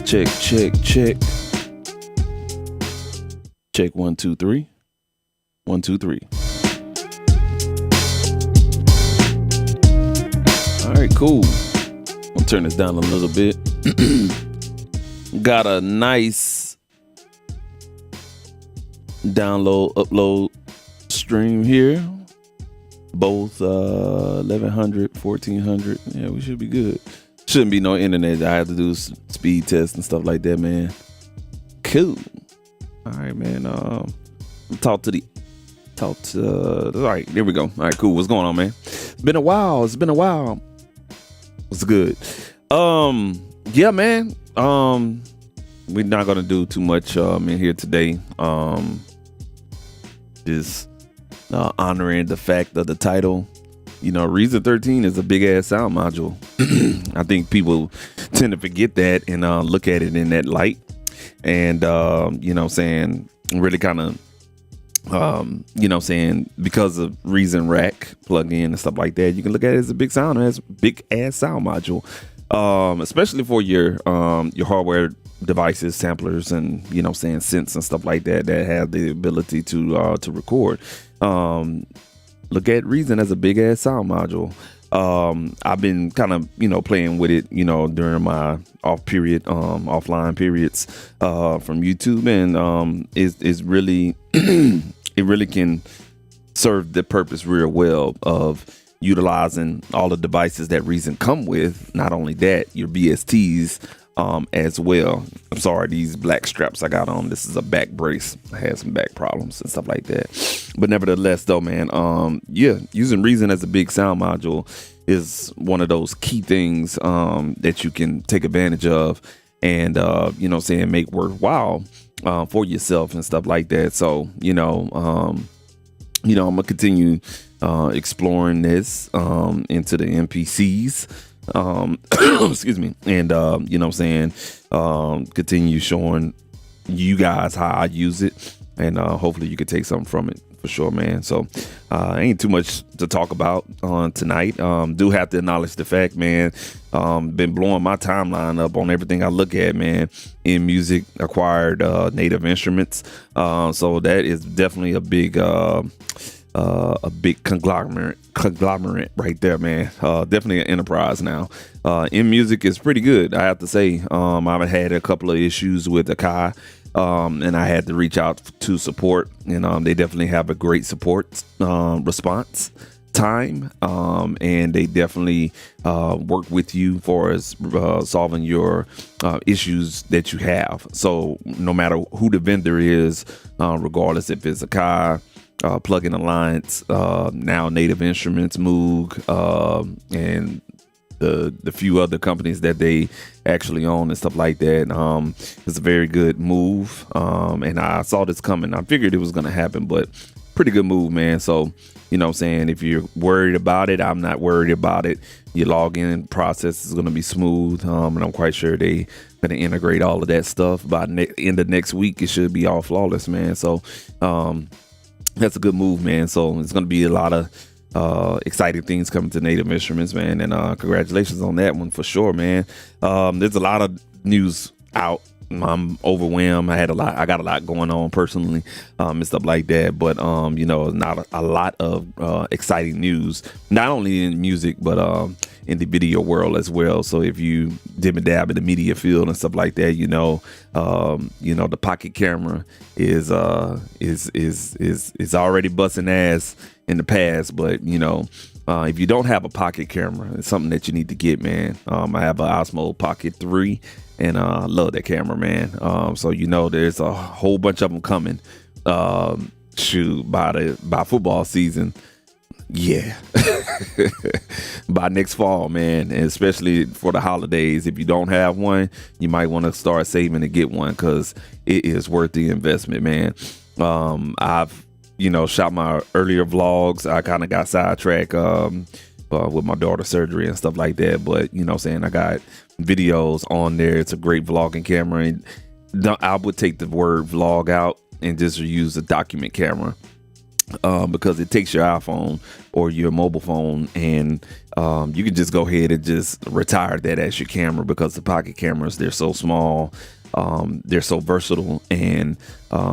Check, check, check. Check 1, 2, 3. 1, 2, 3. All right, cool. I'll turn this down a little bit. Got a nice download, upload stream here. Both 1100, 1400. Yeah, we should be good. Shouldn't be no internet. I have to do speed tests and stuff like that, man. Cool. All right, man. All right, there we go. All right, cool. What's going on, man? It's been a while. What's good? Yeah, man. We're not gonna do too much in here today. Just honoring the fact of the title. You know, Reason 13 is a big ass sound module. I think people tend to forget that and look at it in that light. And, you know what I'm saying, really kind of, you know what I'm saying, because of Reason Rack plug-in and stuff like that, you can look at it as a big ass sound module, especially for your hardware devices, samplers, and, you know what I'm saying, synths and stuff like that have the ability to record. Look at Reason as a big ass sound module. I've been kind of, you know, playing with it, you know, during my offline periods from YouTube, and it's really it really can serve the purpose real well of utilizing all the devices that Reason come with. Not only that, your VSTs as well. I'm sorry, these black straps I got on, this is a back brace. I had some back problems and stuff like that, but nevertheless though, man, yeah, using Reason as a big sound module is one of those key things that you can take advantage of and you know what I'm saying, make worthwhile for yourself and stuff like that. So you know, I'm gonna continue exploring this into the MPCs, excuse me, and you know what I'm saying, continue showing you guys how I use it, and hopefully you could take something from it for sure, man. So ain't too much to talk about on tonight. Do have to acknowledge the fact, man, been blowing my timeline up on everything I look at, man. In music, acquired native instruments, so that is definitely a big conglomerate right there, man. Definitely an enterprise now. In music is pretty good, I have to say. I've had a couple of issues with Akai, and I had to reach out to support, and they definitely have a great support response time, and they definitely work with you for as solving your issues that you have. So no matter who the vendor is, regardless if it's Akai, Plugin Alliance, now Native Instruments, Moog, and the few other companies that they actually own and stuff like that. It's a very good move, and I saw this coming. I figured it was going to happen, but pretty good move, man. So you know what I'm saying, if you're worried about it, I'm not worried about it. Your login process is going to be smooth, and I'm quite sure they going to integrate all of that stuff. By end of next week, it should be all flawless, man. So that's a good move, man. So it's going to be a lot of exciting things coming to Native Instruments, man, and congratulations on that one for sure, man. There's a lot of news out. I'm overwhelmed. I got a lot going on personally, and stuff like that, but you know, not a lot of exciting news, not only in music but in the video world as well. So if you dib and dab in the media field and stuff like that, you know, the pocket camera is already busting ass in the past, but you know, if you don't have a pocket camera, it's something that you need to get, man. I have an Osmo Pocket 3, and I love that camera, man. So you know, there's a whole bunch of them coming. By football season, yeah, by next fall, man, and especially for the holidays. If you don't have one, you might want to start saving to get one, because it is worth the investment, man. I've shot my earlier vlogs. I kind of got sidetracked with my daughter's surgery and stuff like that, but you know what I'm saying, I got videos on there. It's a great vlogging camera, and I would take the word vlog out and just use a document camera. because it takes your iPhone or your mobile phone, and you can just go ahead and just retire that as your camera, because the pocket cameras, they're so small, they're so versatile, and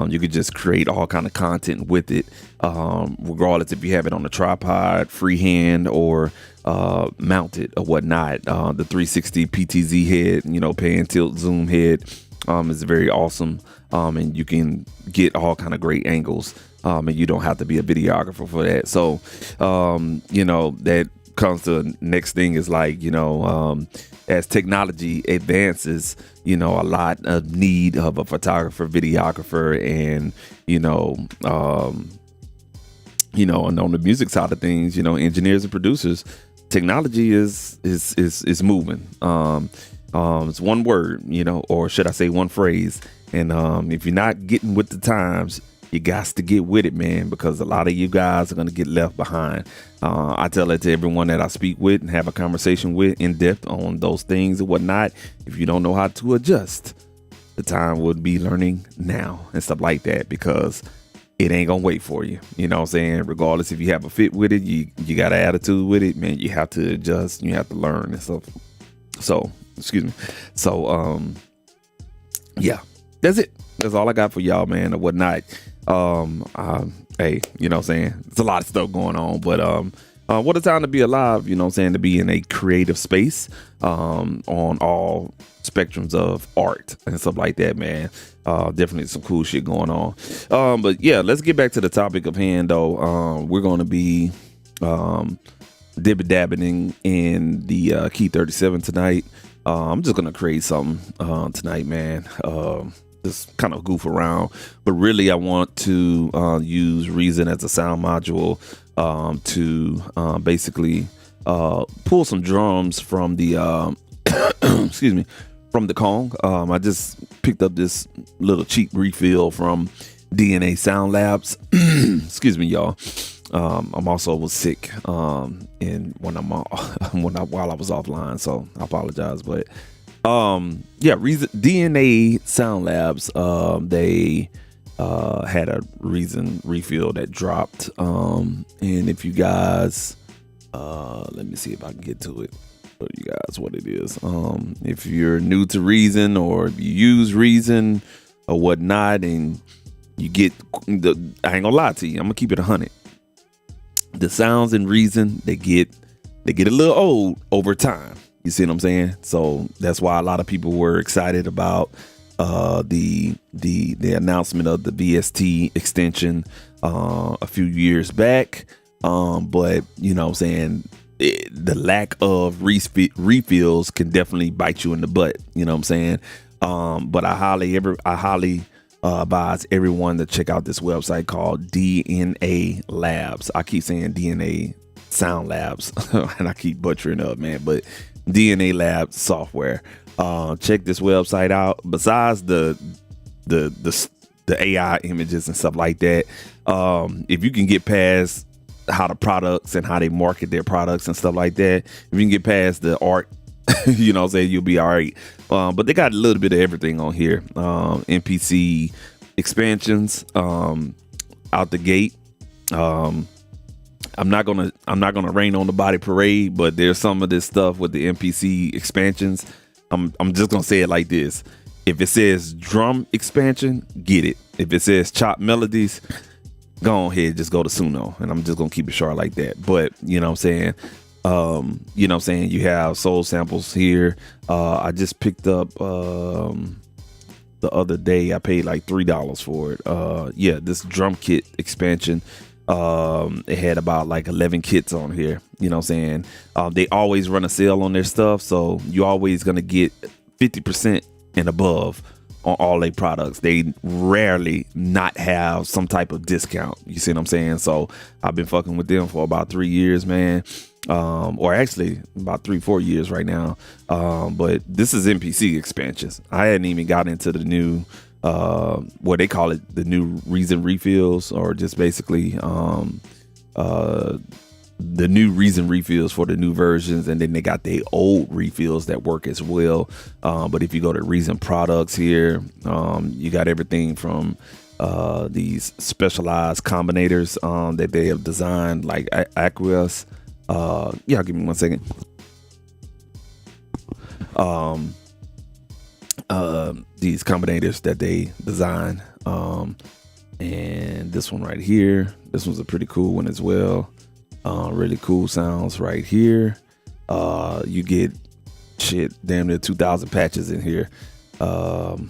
you could just create all kind of content with it, regardless if you have it on a tripod, freehand, or mounted or whatnot. The 360 PTZ head, pan, tilt, zoom head, is very awesome, and you can get all kind of great angles. And you don't have to be a videographer for that. So, that comes to the next thing is like, as technology advances, a lot of need of a photographer, videographer, and, and on the music side of things, engineers and producers, technology is moving. It's one word, or should I say one phrase. And if you're not getting with the times, you got to get with it, man, because a lot of you guys are going to get left behind. I tell it to everyone that I speak with and have a conversation with in depth on those things and whatnot. If you don't know how to adjust, the time would be learning now and stuff like that, because it ain't going to wait for you. You know what I'm saying? Regardless if you have a fit with it, you got an attitude with it, man, you have to adjust, you have to learn and stuff. So, excuse me. So, yeah, that's it. That's all I got for y'all, man, or whatnot. Hey, you know what I'm saying? It's a lot of stuff going on, but what a time to be alive, you know what I'm saying, to be in a creative space on all spectrums of art and stuff like that, man. Definitely some cool shit going on. But yeah, let's get back to the topic of hand though. We're going to be dibba-dabbing in the Key 37 tonight. I'm just going to create something tonight, man. Just kind of goof around, but really I want to use Reason as a sound module to basically pull some drums from the excuse me, from the Kong. I just picked up this little cheap refill from DNA Sound Labs. Excuse me, y'all. I'm also was sick and while I was offline, so I apologize, but Reason DNA Sound Labs, they had a Reason refill that dropped, and if you guys let me see if I can get to it, show you guys what it is. If you're new to Reason, or if you use Reason or whatnot, and you get I ain't gonna lie to you, I'm gonna keep it 100. The sounds in Reason, they get a little old over time. You see what I'm saying? So that's why a lot of people were excited about the announcement of the VST extension a few years back. But you know what I'm saying, the lack of refills can definitely bite you in the butt. You know what I'm saying? But I highly advise everyone to check out this website called DNA Labs. I keep saying DNA Sound Labs and I keep butchering up, man, but DNA Labs software. Check this website out. Besides the AI images and stuff like that, if you can get past how the products and how they market their products and stuff like that, if you can get past the art, you know what I'm saying, you'll be all right. But they got a little bit of everything on here. MPC expansions out the gate. I'm not gonna rain on the body parade, but there's some of this stuff with the MPC expansions. I'm just gonna say it like this: if it says drum expansion, get it. If it says chop melodies, go ahead, just go to Suno, and I'm just gonna keep it short like that. But you know what I'm saying, you have soul samples here. I just picked up the other day, I paid like $3 for it. This drum kit expansion. It had about like 11 kits on here. You know what I'm saying? They always run a sale on their stuff, so you're always gonna get 50% and above on all their products. They rarely not have some type of discount. You see what I'm saying? So I've been fucking with them for about 3 years, man. Or actually about 3-4 years right now. But this is MPC expansions. I hadn't even got into the new what they call it, the new Reason refills, or just basically the new Reason refills for the new versions, and then they got the old refills that work as well. But if you go to Reason products here, you got everything from these specialized combinators that they have designed, like Aqueous. Yeah, give me 1 second. These combinators that they design, and this one right here, this one's a pretty cool one as well. Really cool sounds right here. You get damn near 2,000 patches in here, and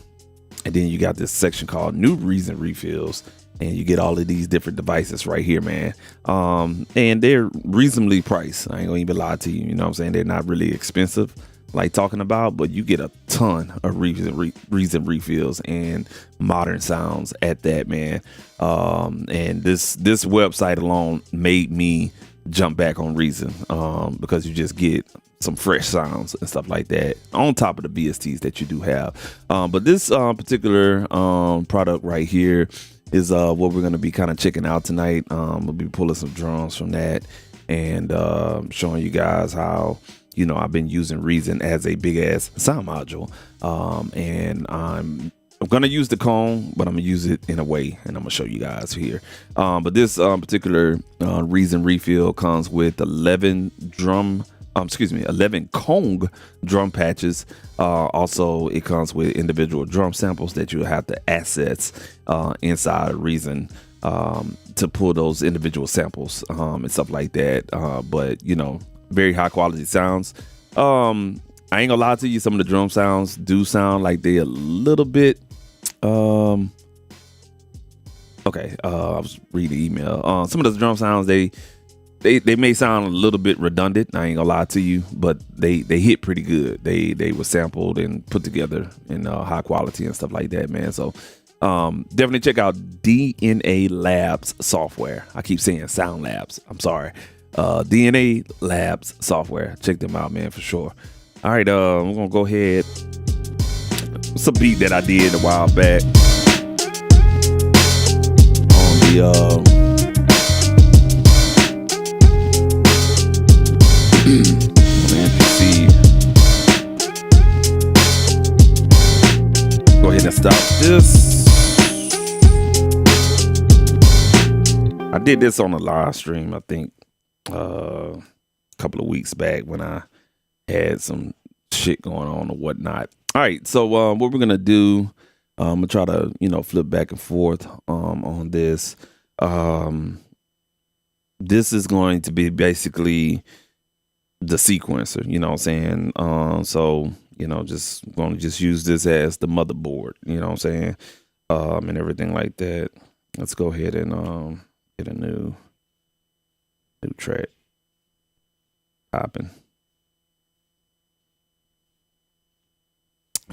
then you got this section called New Reason Refills, and you get all of these different devices right here, man. And they're reasonably priced. I ain't gonna even lie to you. You know what I'm saying? They're not really expensive, like talking about, but you get a ton of reason refills and modern sounds at that, man. And this website alone made me jump back on Reason, because you just get some fresh sounds and stuff like that on top of the VSTs that you do have. But this particular product right here is what we're going to be kind of checking out tonight. We'll be pulling some drums from that and showing you guys how, you know, I've been using Reason as a big ass sound module, and I'm gonna use the cone, but I'm gonna use it in a way, and I'm gonna show you guys here. But this particular Reason refill comes with 11 Kong drum patches. Also, it comes with individual drum samples that you have to access inside of Reason to pull those individual samples and stuff like that. But you know, very high quality sounds. I ain't gonna lie to you, some of the drum sounds do sound like they a little bit okay. I was reading the email. Some of the drum sounds, they may sound a little bit redundant. I ain't gonna lie to you, but they hit pretty good. They were sampled and put together in high quality and stuff like that, man. So definitely check out DNA Labs software. I keep saying Sound Labs. I'm sorry. DNA Labs software. Check them out, man, for sure. All right, we're gonna go ahead. It's a beat that I did a while back on the MPC. Go ahead and stop this. I did this on a live stream, I think, a couple of weeks back when I had some shit going on or whatnot. All right, so what we're gonna do, I'm gonna try to, you know, flip back and forth on this. This is going to be basically the sequencer, you know what I'm saying? So, you know, just gonna just use this as the motherboard, you know what I'm saying? And everything like that. Let's go ahead and get a new track popping.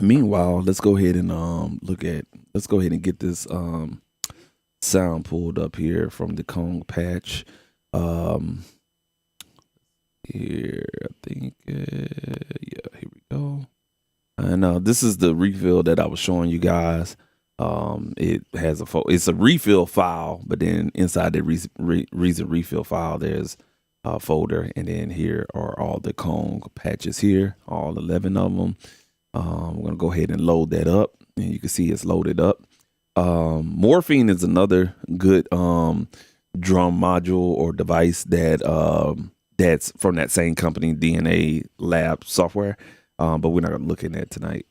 Meanwhile, let's go ahead and let's go ahead and get this sound pulled up here from the Kong patch. Here, I think, yeah, here we go. And this is the refill that I was showing you guys. It has it's a refill file, but then inside the Reason refill file, there's a folder, and then here are all the Kong patches here, all 11 of them. We're gonna go ahead and load that up, and you can see it's loaded up. Morphine is another good drum module or device that that's from that same company, DNA Lab software. But we're not gonna look at that tonight.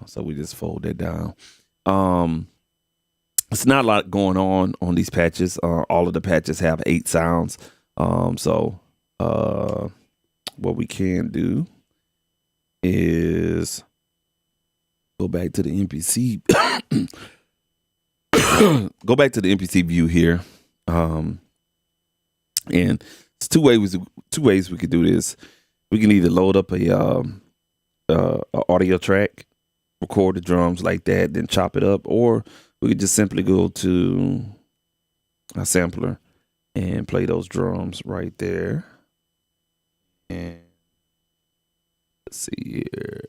So we just fold that down. It's not a lot going on these patches. All of the patches have 8 sounds. So what we can do is go back to the MPC. Go back to the MPC view here. And it's two ways we could do this. We can either load up a audio track, record the drums like that, then chop it up, or we could just simply go to a sampler and play those drums right there. And let's see here.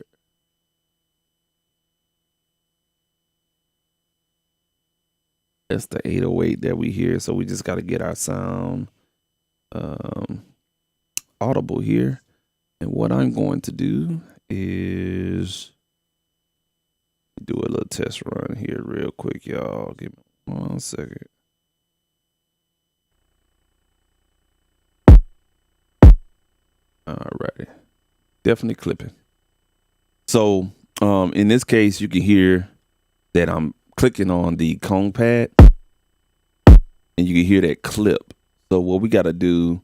That's the 808 that we hear. So we just got to get our sound audible here. And what I'm going to do is do a little test run here real quick, y'all. Give me 1 second. All right. Definitely clipping. So in this case, you can hear that I'm clicking on the cone pad and you can hear that clip. So what we got to do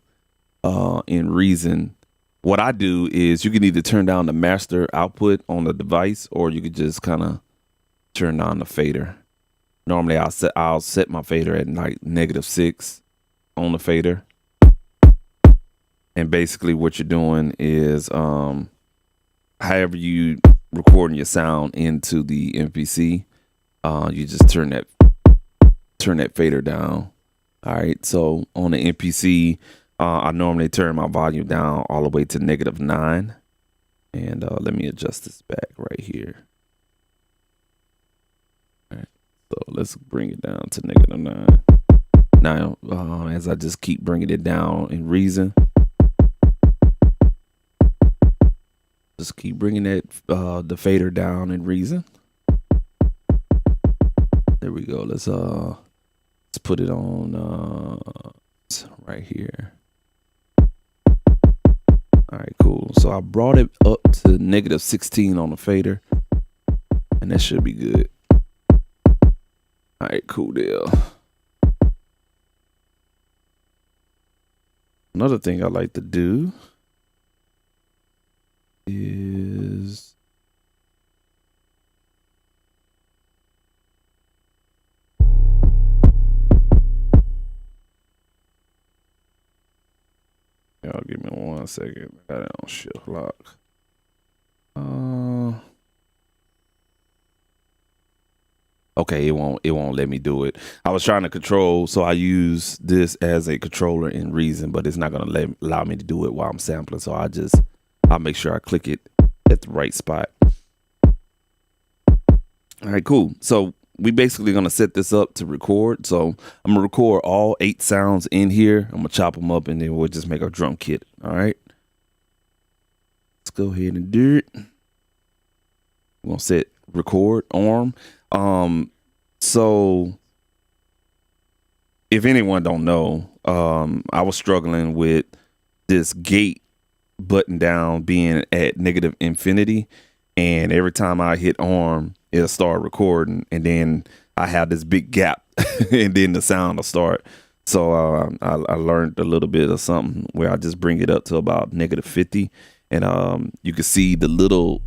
in Reason, what I do is you can either turn down the master output on the device or you could just kind of turn on the fader. Normally I'll set my fader at like -6 on the fader. And basically what you're doing is however you recording your sound into the MPC, you just turn that fader down. All right, so on the MPC, I normally turn my volume down all the way to -9. And let me adjust this back right here. All right, so let's bring it down to -9. Now, as I just keep bringing it down in Reason, just keep bringing that the fader down in Reason. There we go. Let's put it on right here. All right, cool. So I brought it up to -16 on the fader, and that should be good. All right, cool deal. Another thing I like to do is y'all give me 1 second. I got it on shift lock. Okay, it won't let me do it. I was trying to control, so I use this as a controller in Reason, but it's not gonna allow me to do it while I'm sampling. So I'll make sure I click it at the right spot. All right, cool. So we basically gonna set this up to record. So I'm gonna record all 8 sounds in here. I'm gonna chop them up and then we'll just make a drum kit. All right. Let's go ahead and do it. We're gonna set record arm. So if anyone don't know, I was struggling with this gate button down being at -infinity, and every time I hit arm, it'll start recording, and then I have this big gap, and then the sound will start. So I learned a little bit of something where I just bring it up to about -50, and you can see the little.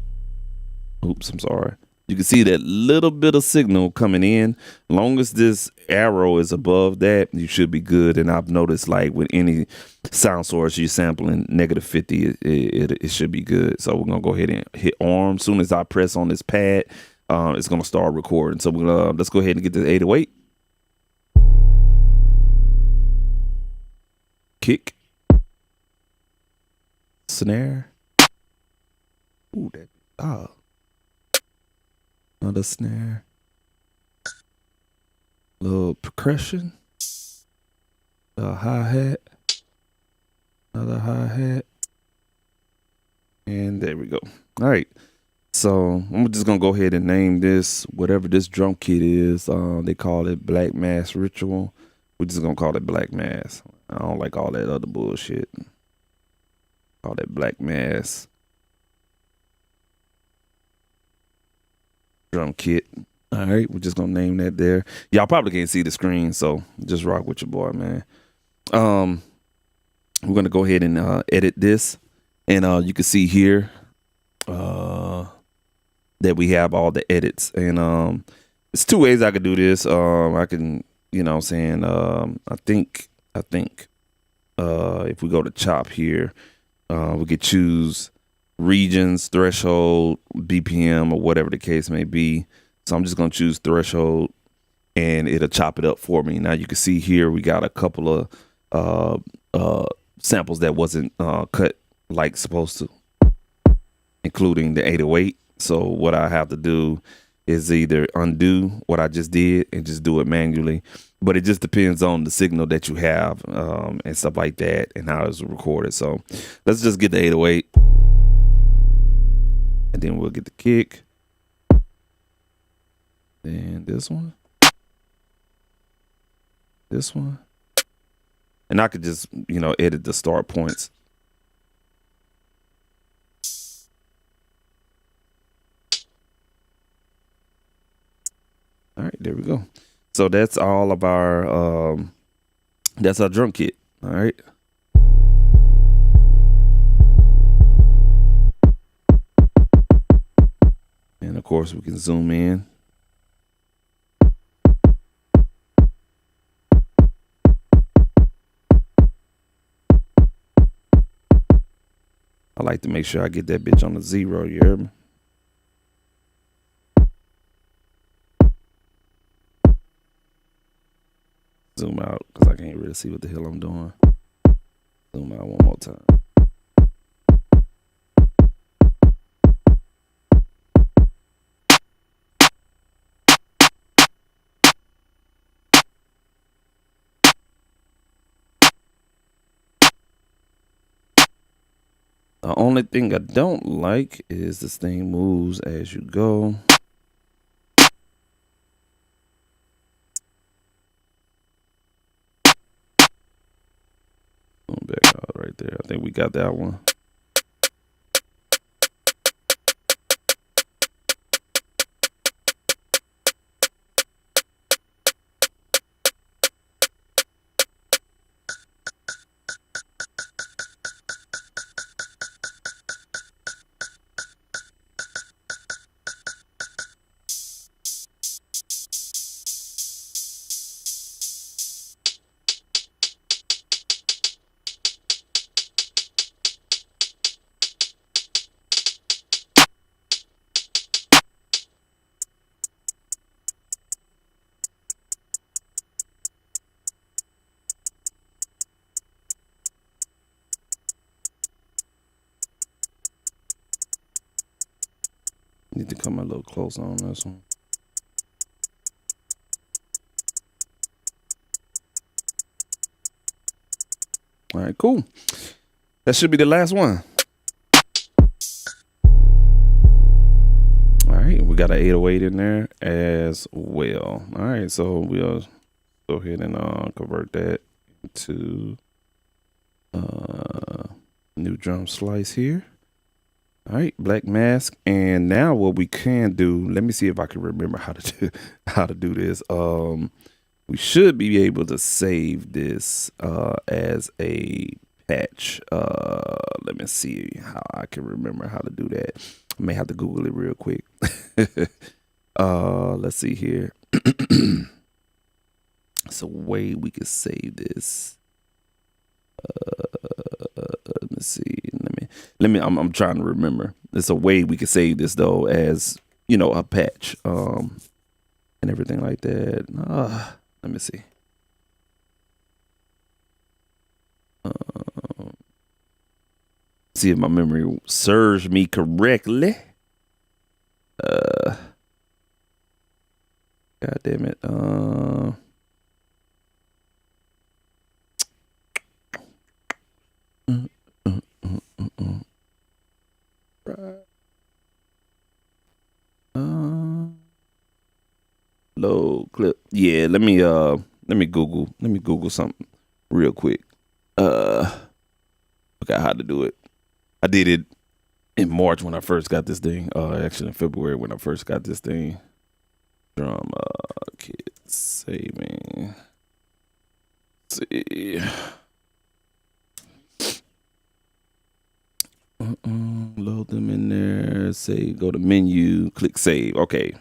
Oops, I'm sorry. You can see that little bit of signal coming in. Long as this arrow is above that, you should be good. And I've noticed, like with any sound source you're sampling -50, it should be good. So we're gonna go ahead and hit arm. As soon as I press on this pad, it's gonna start recording. So we're gonna let's go ahead and get this 808. Kick. Snare. Ooh, that another snare, little percussion, a hi-hat, another hi-hat, and there we go. All right, so I'm just gonna go ahead and name this whatever this drum kit is. They call it Black Mass Ritual. We're just gonna call it Black Mass. I don't like all that other bullshit. Call that Black Mass drum kit. All right, we're just gonna name that there. Y'all probably can't see the screen, so just rock with your boy, man. We're gonna go ahead and edit this, and you can see here that we have all the edits, and it's 2 ways I could do this. I can, you know what I'm saying, I think if we go to chop here, we could choose regions, threshold, BPM, or whatever the case may be. So I'm just gonna choose threshold, and it'll chop it up for me. Now you can see here we got a couple of samples that wasn't cut like supposed to, including the 808. So what I have to do is either undo what I just did and just do it manually, but it just depends on the signal that you have and stuff like that and how it's recorded. So let's just get the 808. And then we'll get the kick. Then this one. This one. And I could just, you know, edit the start points. All right, there we go. So that's all of our that's our drum kit. All right. And of course we can zoom in. I like to make sure I get that bitch on the 0, you heard me? Zoom out, because I can't really see what the hell I'm doing. Zoom out one more time. The only thing I don't like is this thing moves as you go. Back out right there. I think we got that one. Need to come a little closer on this one. All right, cool. That should be the last one. All right, we got an 808 in there as well. All right, so we'll go ahead and convert that to new drum slice here. All right, black mask. And now what we can do, let me see if I can remember how to do this. We should be able to save this as a patch. Let me see how I can remember how to do that. I may have to Google it real quick. Let's see here. It's a way we could save this. Let me see. I'm trying to remember. There's a way we could save this though, as you know, a patch, and everything like that. Let me see. See if my memory serves me correctly. God damn it. Load clip. Yeah, let me Google something real quick. Forgot how to do it. I did it in March when I first got this thing. Actually in February when I first got this thing. Drum kit saving. Let's see. Load them in there. Say go to menu, click save. Okay.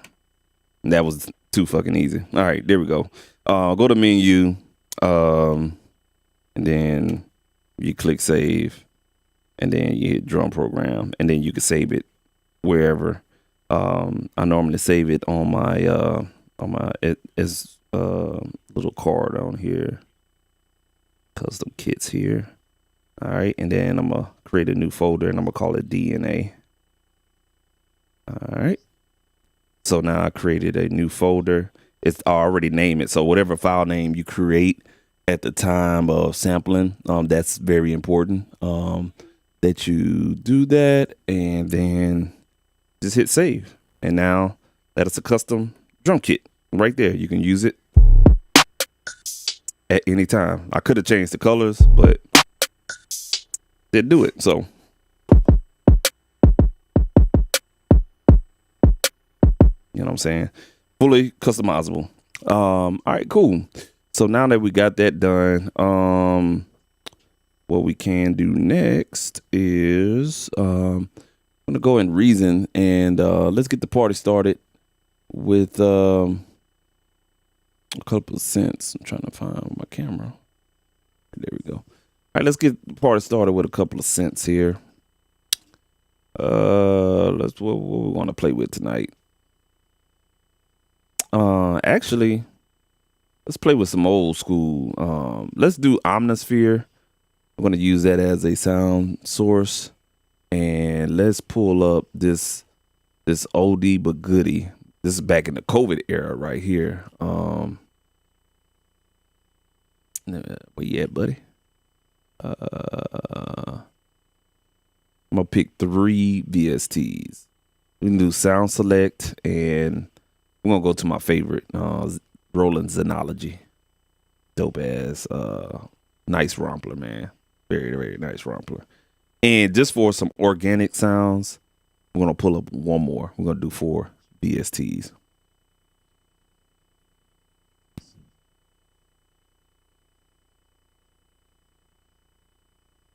That was too fucking easy. All right, there we go. Go to menu, and then you click save, and then you hit drum program, and then you can save it wherever. I normally save it on my little card on here. Custom kits here. All right, and then I'm gonna create a new folder, and I'm gonna call it DNA. All right. So now I created a new folder. I already named it. So whatever file name you create at the time of sampling, that's very important that you do that, and then just hit save. And now that is a custom drum kit right there. You can use it. at any time. I could have changed the colors, but didn't do it. So you know what I'm saying? Fully customizable. All right, cool. So now that we got that done, what we can do next is I'm gonna go and Reason, and let's get the party started with a couple of cents. I'm trying to find my camera. There we go. All right, let's get the party started with a couple of cents here. Let's what we want to play with tonight. Actually, let's play with some old school. Let's do Omnisphere. I'm going to use that as a sound source, and let's pull up this oldie but goodie. This is back in the COVID era right here. Where you at, buddy? I'm gonna pick 3 VSTs. We can do sound select, and we're gonna go to my favorite, Roland Xenology. Dope ass, nice rompler, man. Very, very nice rompler. And just for some organic sounds, we're gonna pull up one more. We're gonna do 4 VSTs.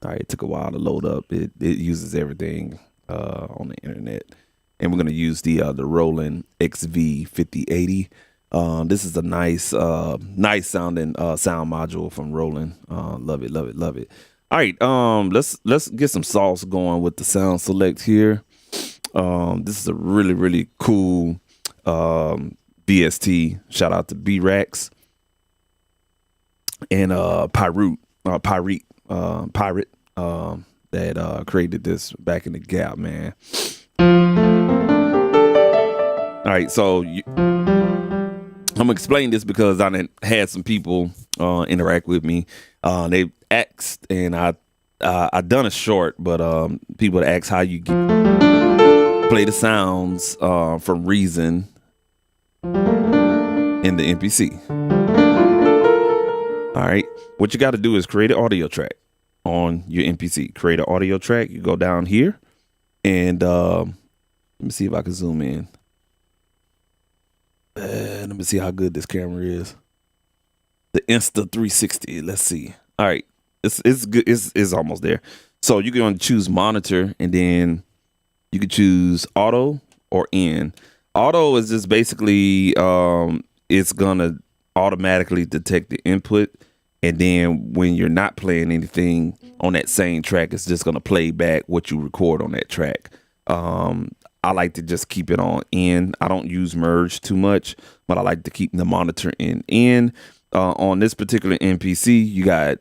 All right, it took a while to load up. It uses everything on the internet, and we're gonna use the Roland XV5080. This is a nice sounding sound module from Roland. Love it, love it, love it. All right, let's get some sauce going with the sound select here. This is a really, really cool VST. Shout out to B-Rax and Pirate that created this back in the gap, man. All right, so I'm gonna explain this because I had some people interact with me. They asked, and I done a short, but people asked how you play the sounds from Reason in the MPC. All right, what you got to do is create an audio track on your MPC. Create an audio track. You go down here, and let me see if I can zoom in. Let me see how good this camera is. The Insta 360. Let's see. All right, it's good. It's almost there. So you're going to choose monitor, and then you can choose auto or in. Auto is just basically it's gonna automatically detect the input, and then when you're not playing anything on that same track, it's just gonna play back what you record on that track. I like to just keep it on in. I don't use merge too much, but I like to keep the monitor in. On this particular MPC, you got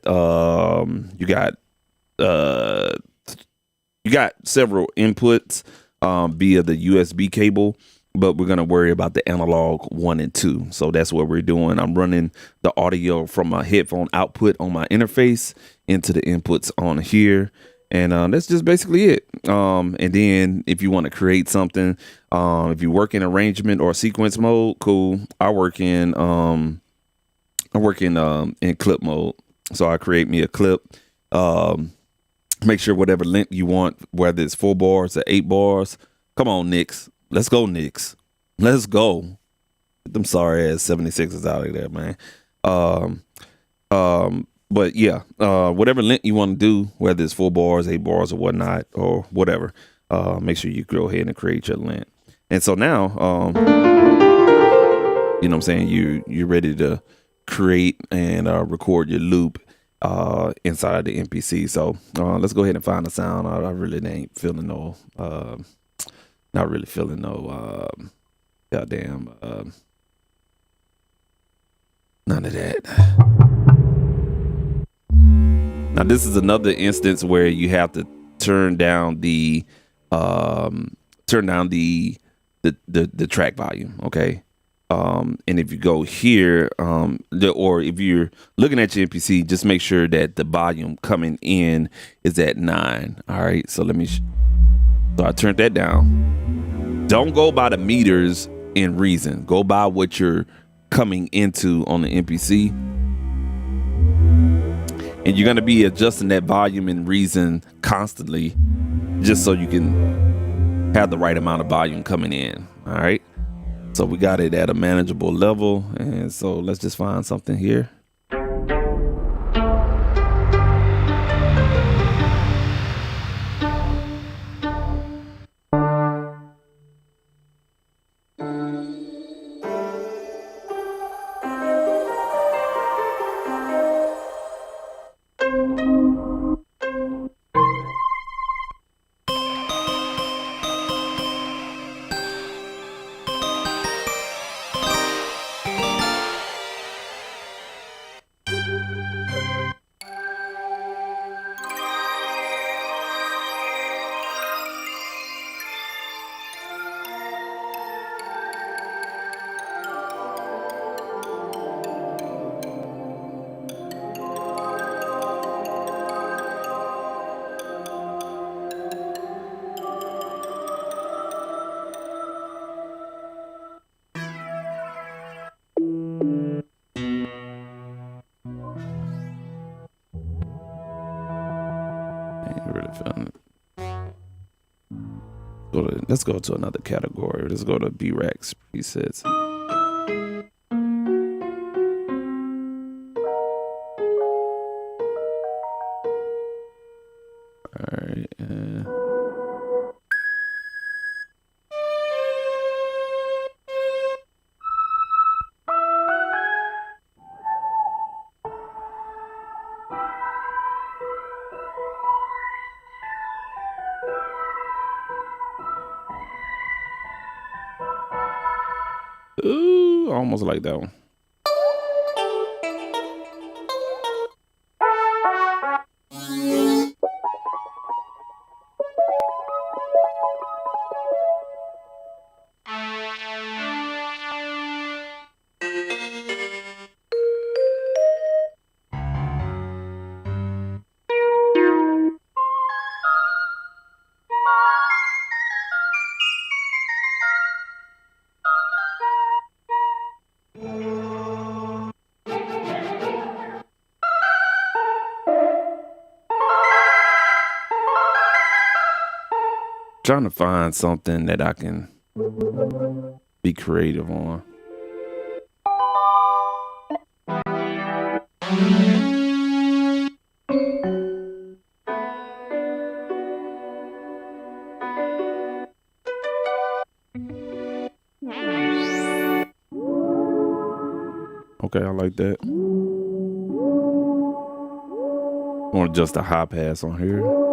several inputs via the USB cable, but we're going to worry about the analog 1 and 2. So that's what we're doing. I'm running the audio from my headphone output on my interface into the inputs on here. And that's just basically it. And then if you want to create something, if you work in arrangement or sequence mode, cool. I work in clip mode. So I create me a clip. Make sure whatever length you want, whether it's 4 bars or 8 bars. Come on, Knicks. Let's go, Knicks. Let's go. Get them sorry ass 76ers out of there, man. But yeah, whatever length you want to do, whether it's 4 bars, 8 bars, or whatnot, or whatever, make sure you go ahead and create your length. And so now, you know what I'm saying, you're ready to create and record your loop inside the MPC. So let's go ahead and find the sound. I really ain't feeling no not really feeling no goddamn none of that. Now this is another instance where you have to turn down the track volume, okay? And if you go here, or if you're looking at your MPC, just make sure that the volume coming in is at 9. All right, so let me. So I turned that down. Don't go by the meters in Reason. Go by what you're coming into on the MPC. And you're going to be adjusting that volume and reason constantly just so you can have the right amount of volume coming in. All right. So we got it at a manageable level. And so let's just find something here. Let's go to another category. Let's go to B-Rex presets. All right. Ooh, almost like that one. Trying to find something that I can be creative on. Okay, I like that. I want just a high pass on here.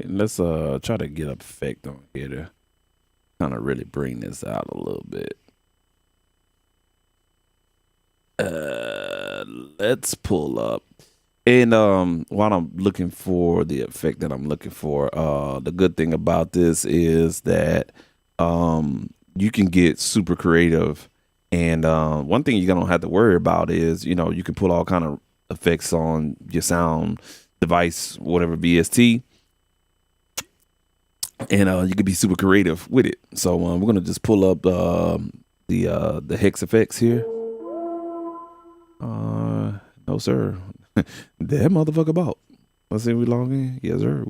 Let's try to get an effect on here to kind of really bring this out a little bit. Let's pull up. And while I'm looking for the effect that I'm looking for, the good thing about this is that you can get super creative. And one thing you don't have to worry about is, you know, you can put all kind of effects on your sound device, whatever VST. And you can be super creative with it. So we're gonna just pull up the hex effects here. No sir, that motherfucker bought. Let's see, we log in. Yes sir.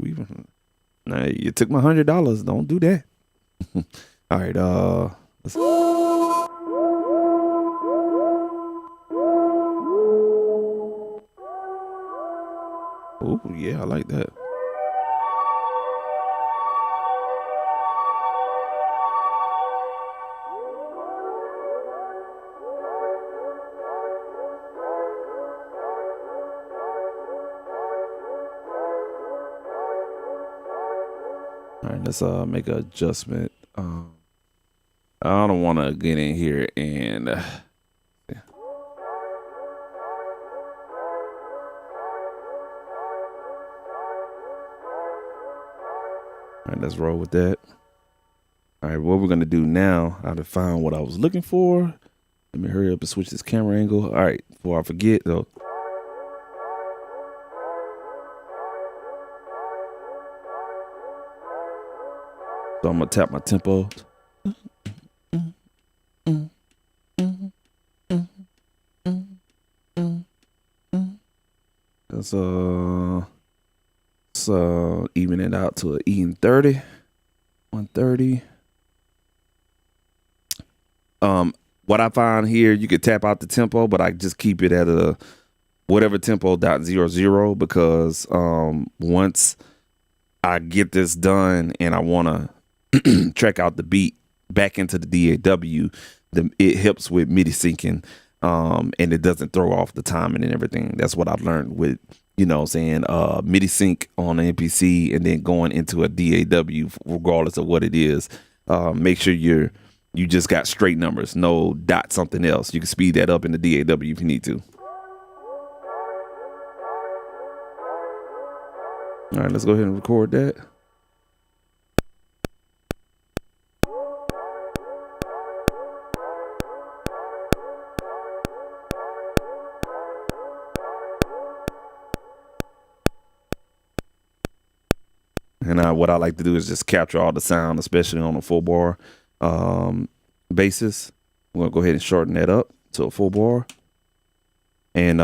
Now you took my $100. Don't do that. All right. Let's. Oh yeah, I like that. All right, let's make an adjustment. I don't want to get in here and yeah. All right, let's roll with that. All right, what we're gonna do now, I found what I was looking for. Let me hurry up and switch this camera angle. All right, before I forget though. So I'm gonna tap my tempo. So even it out to an E30, 130. What I find here, you could tap out the tempo, but I just keep it at a whatever tempo .00 because once I get this done and I want to track out the beat back into the DAW, it helps with MIDI syncing, and it doesn't throw off the timing and everything. That's what I've learned with, MIDI sync on an MPC and then going into a DAW, regardless of what it is. Make sure you just got straight numbers, no dot something else. You can speed that up in the DAW if you need to. All right, let's go ahead and record that. And what I like to do is just capture all the sound, especially on a full bar basis. We're gonna go ahead and shorten that up to a full bar. And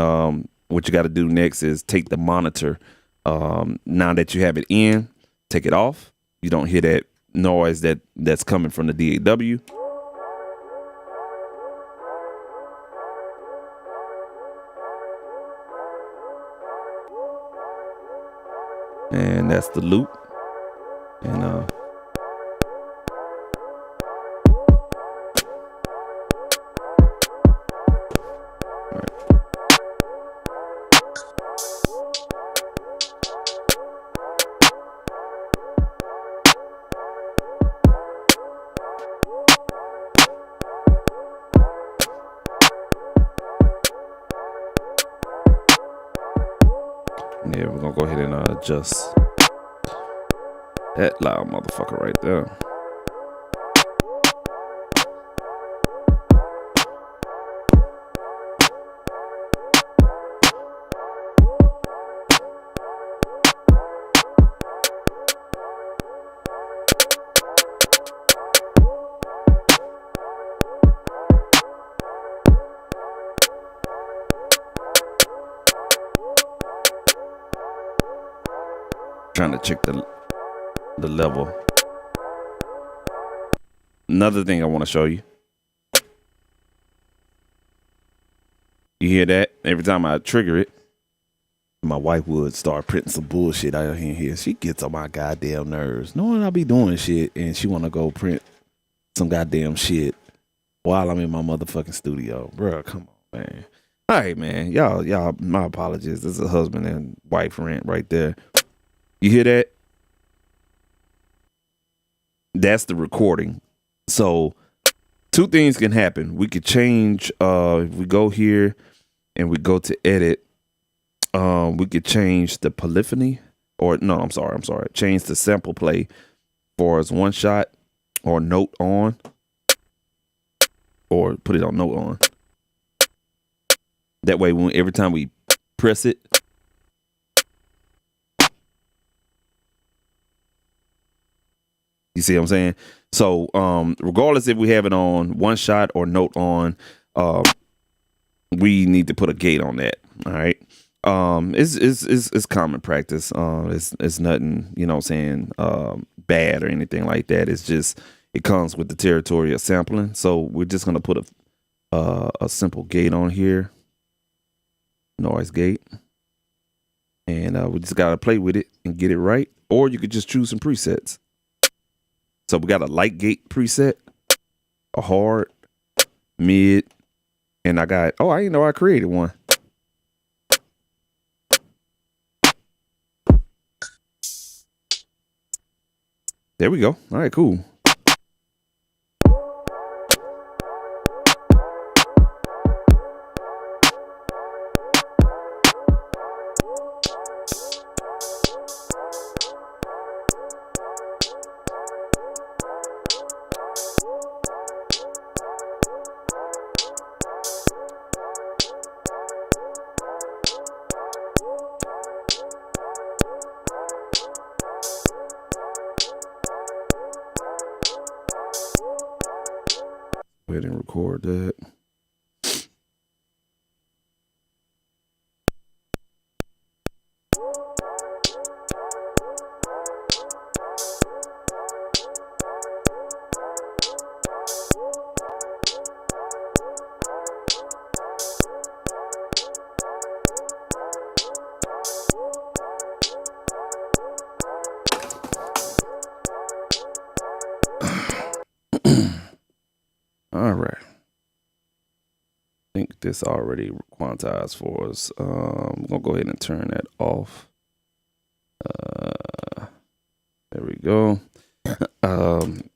what you got to do next is take the monitor. Now that you have it in, take it off. You don't hear that noise that's coming from the DAW. And that's the loop. And yeah, we're gonna go ahead and adjust that loud motherfucker right there. Trying to check the level. Another thing I want to show you. You hear that? Every time I trigger it, my wife would start printing some bullshit out here. She gets on my goddamn nerves. Knowing I be doing shit and she want to go print some goddamn shit while I'm in my motherfucking studio. Bruh, come on, man. All right, man. Y'all, my apologies. This is a husband and wife rant right there. You hear that? That's the recording. So two things can happen. We could change, if we go here and we go to edit, we could change the polyphony change the sample play for as one shot or note on, or put it on note on. That way, every time we press it, you see what I'm saying? So regardless if we have it on one shot or note on, we need to put a gate on that. All right. It's common practice. It's nothing, you know what I'm saying, bad or anything like that. It's just, it comes with the territory of sampling. So we're just gonna put a simple gate on here. Noise gate. And we just gotta play with it and get it right. Or you could just choose some presets. So we got a light gate preset, a hard, mid, and I got, I didn't know I created one. There we go. All right, cool. Go ahead and record that. All right. I think this already quantized for us. I'm gonna go ahead and turn that off. There we go.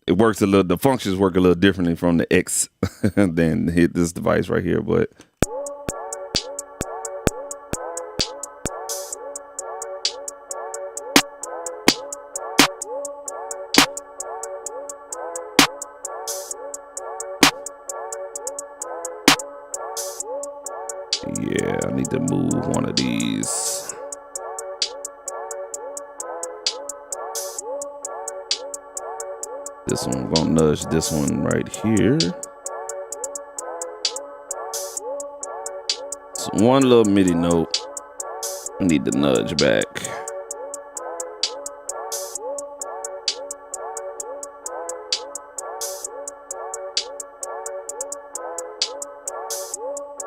It works a little. The functions work a little differently from the X than hit this device right here, but. Yeah, I need to move one of these. This one, I'm gonna nudge this one right here. So one little MIDI note. I need to nudge back.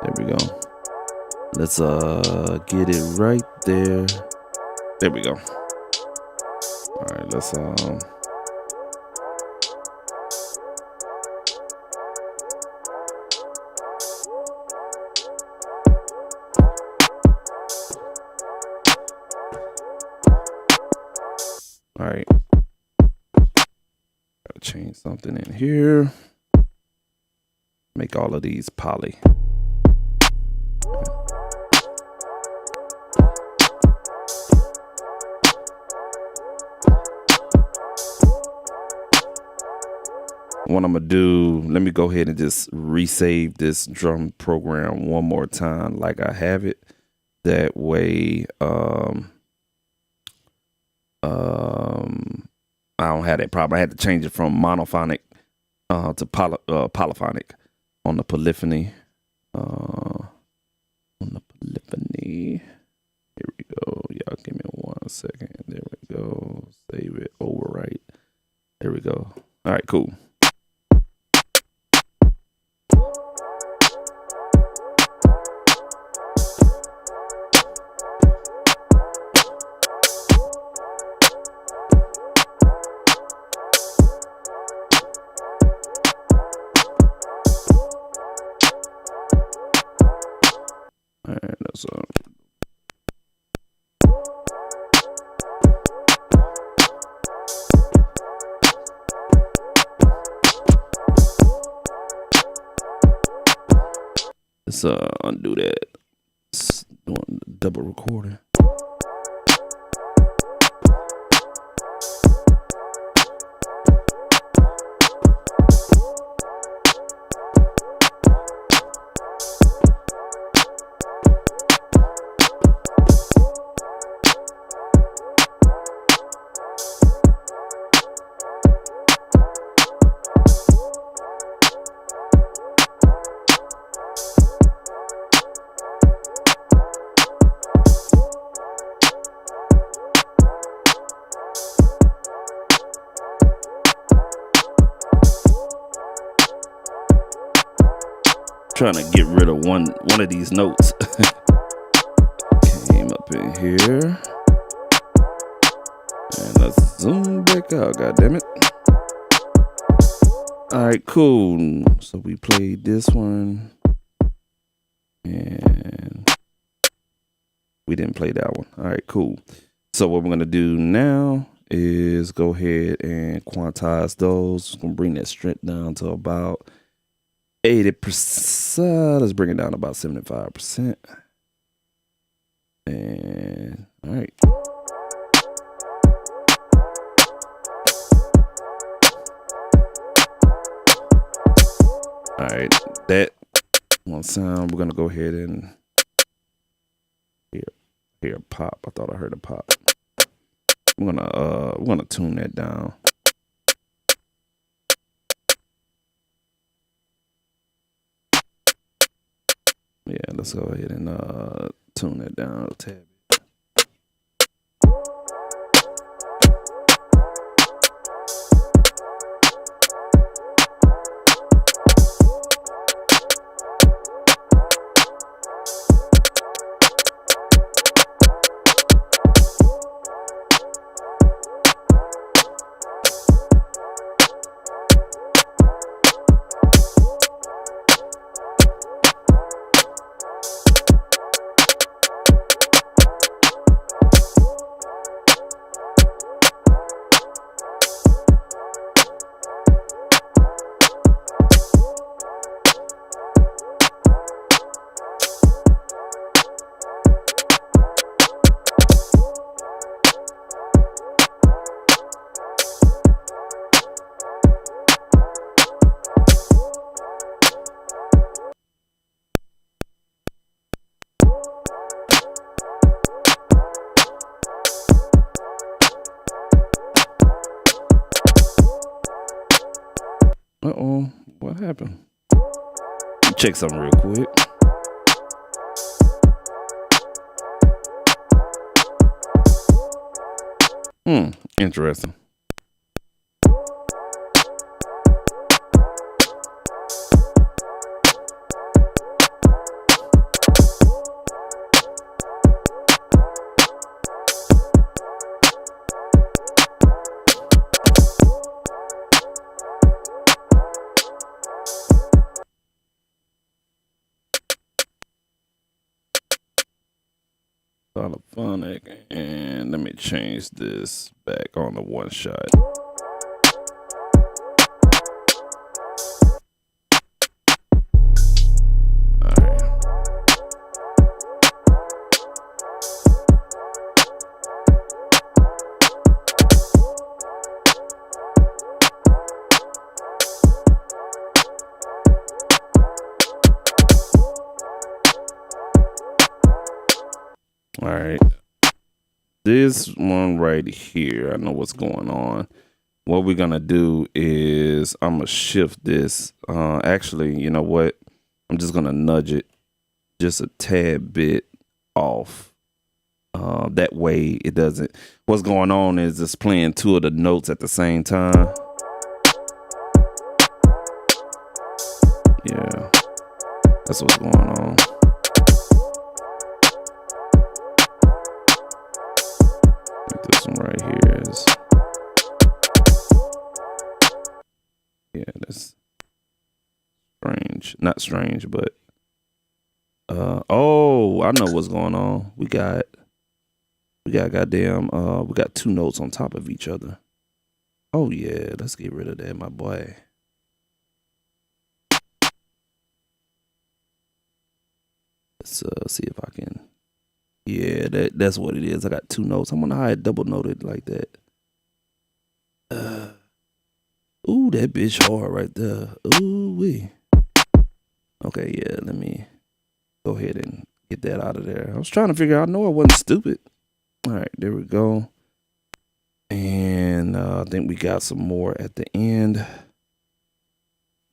There we go. Let's get it right there. There we go. All right, let's all right. Gotta change something in here. Make all of these poly. What I'm gonna do, let me go ahead and just resave this drum program one more time like I have it. That way, I don't have that problem. I had to change it from monophonic to polyphonic on the polyphony. Here we go. Y'all give me 1 second. There we go. Save it. Overwrite. There we go. All right, cool. All right, that's let's undo that. It's doing double recording. Trying to get rid of one of these notes. Came up in here. And let's zoom back out, god damn it. Alright, cool. So we played this one. And we didn't play that one. Alright, cool. So what we're gonna do now is go ahead and quantize those. I'm gonna bring that strength down to about 80%. Let's bring it down to about 75%. And all right. All right, that one sound, we're gonna go ahead and hear a pop. I thought I heard a pop. We're gonna tune that down. let's go ahead and tune that down a tad. Uh-oh, what happened? Check something real quick. Interesting. Polyphonic, and let me change this back on the one shot. All right, this one right here, I know what's going on. What we're gonna do is I'm gonna shift this. Actually, you know what? I'm just gonna nudge it just a tad bit off. That way it doesn't. What's going on is it's playing two of the notes at the same time. Yeah, that's what's going on. This one right here is, yeah, that's strange. Not strange, but oh, I know what's going on. We got goddamn, we got two notes on top of each other. Oh yeah, let's get rid of that, my boy. Let's see if I can. Yeah, that's what it is. I got two notes. I'm gonna hide double noted like that. Ooh, that bitch hard right there. Ooh wee. Okay, yeah, let me go ahead and get that out of there. I was trying to figure out. I know I wasn't stupid. All right, there we go. And I think we got some more at the end.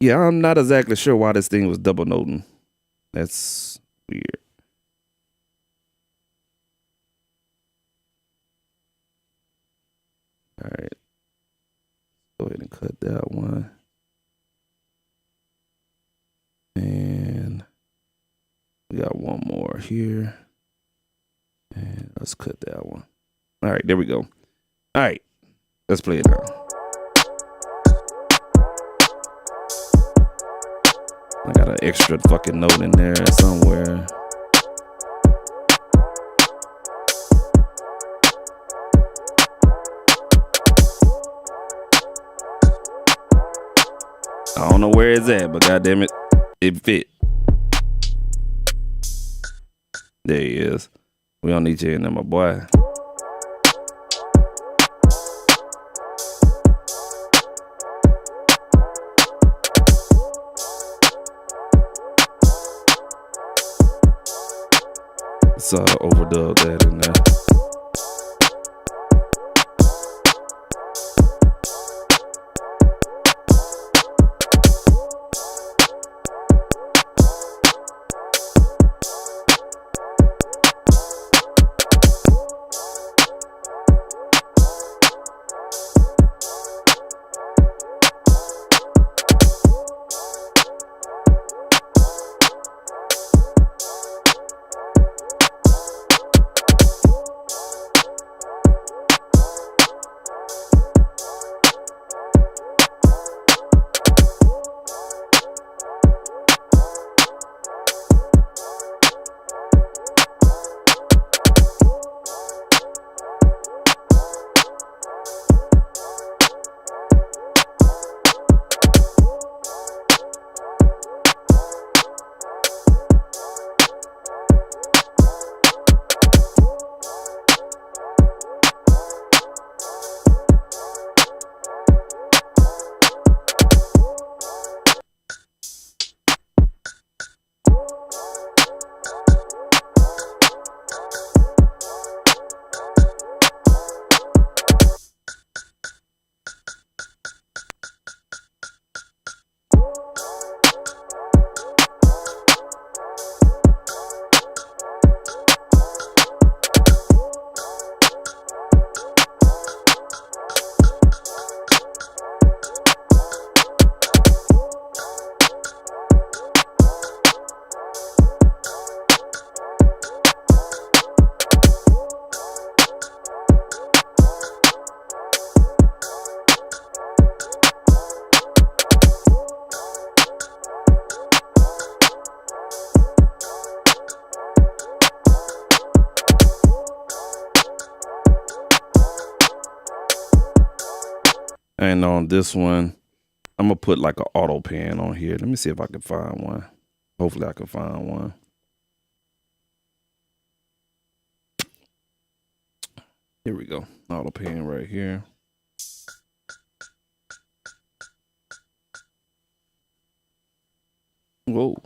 Yeah, I'm not exactly sure why this thing was double noting. That's weird. All right, go ahead and cut that one. And we got one more here. And let's cut that one. All right, there we go. All right, let's play it now. I got an extra fucking note in there somewhere. I don't know where it's at, but goddamn it, it fit. There he is. We don't need you in there, my boy. Let's overdub that in there. And on this one, I'm gonna put like an auto pan on here. Let me see if I can find one. Hopefully I can find one. Here we go. Auto pan right here. Whoa.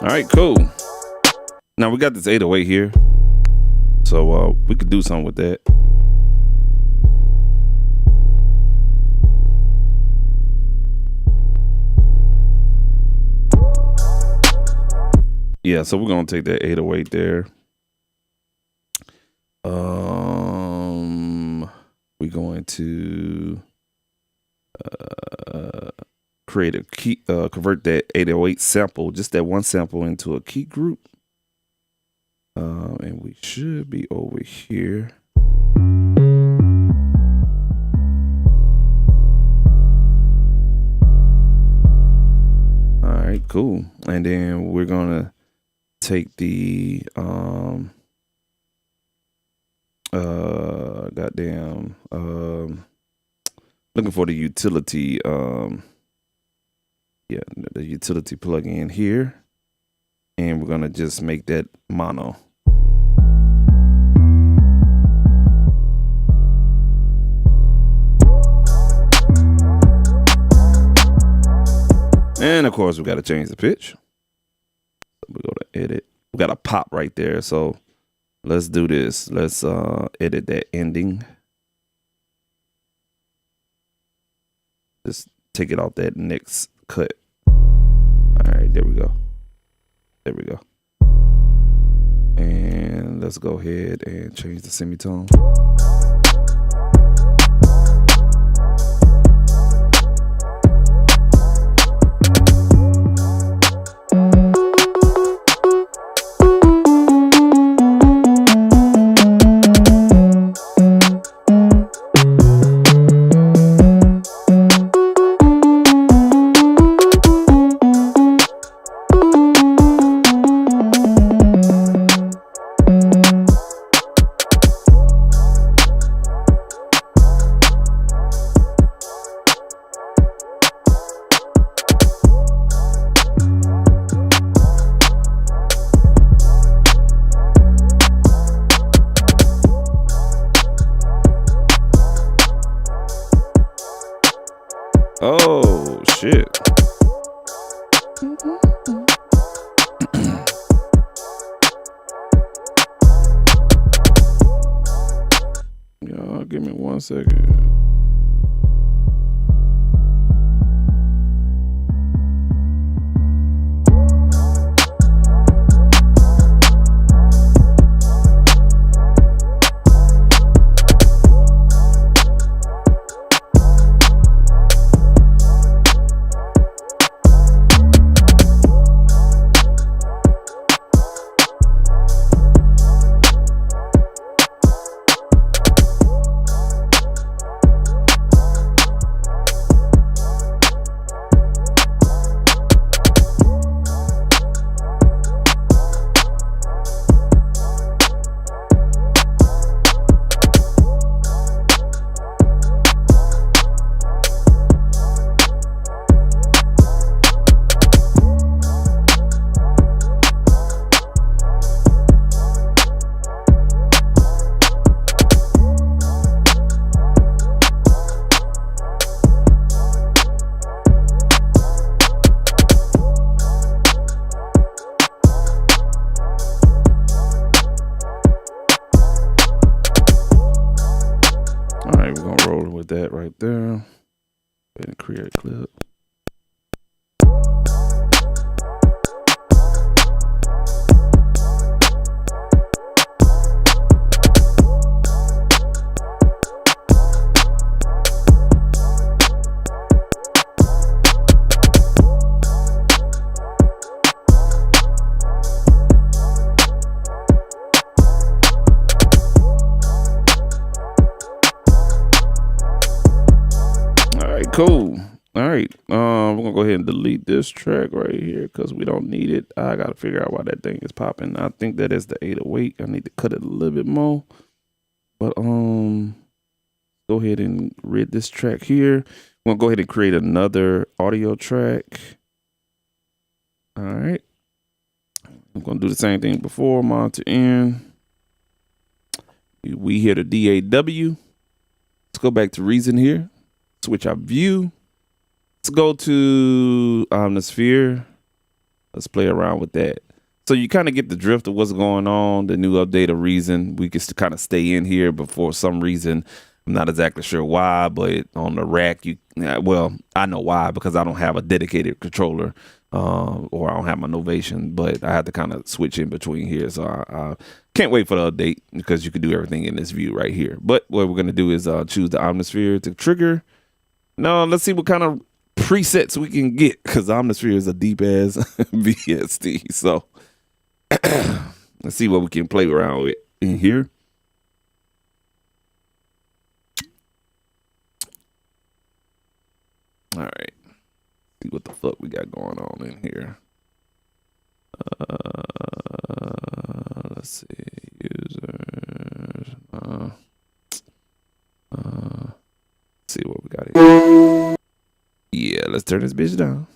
All right, cool. Now we got this 808 here, so we could do something with that. Yeah, so we're gonna take that 808 there. We're going to create a key, convert that 808 sample, just that one sample, into a key group. And we should be over here. All right, cool. And then we're gonna take the looking for the utility the utility plugin here, and we're gonna just make that mono. And of course we got to change the pitch. We go to edit. We got a pop right there, so let's do this. Let's edit that ending. Just take it off that next cut. All right, there we go. There we go. And let's go ahead and change the semitone. Oh, shit. Y'all give me 1 second. and create a clip. Cool. All right. We're gonna go ahead and delete this track right here because we don't need it. I gotta figure out why that thing is popping. I think that is the 808. I need to cut it a little bit more. But go ahead and rid this track here. We're gonna go ahead and create another audio track. All right. I'm gonna do the same thing before. Monitor in. We hear the DAW. Let's go back to Reason here. Switch our view. Let's go to Omnisphere. Let's play around with that. So you kind of get the drift of what's going on, the new update of Reason. We can kind of stay in here, but for some reason, I'm not exactly sure why, but on the rack, well, I know why, because I don't have a dedicated controller or I don't have my Novation, but I have to kind of switch in between here. So I can't wait for the update because you can do everything in this view right here. But what we're going to do is choose the Omnisphere to trigger. Now, let's see what kind of presets we can get because Omnisphere is a deep ass VST. So let's see what we can play around with in here. All right. See what the fuck we got going on in here. Let's see. Users. See what we got here. Yeah, let's turn this bitch down.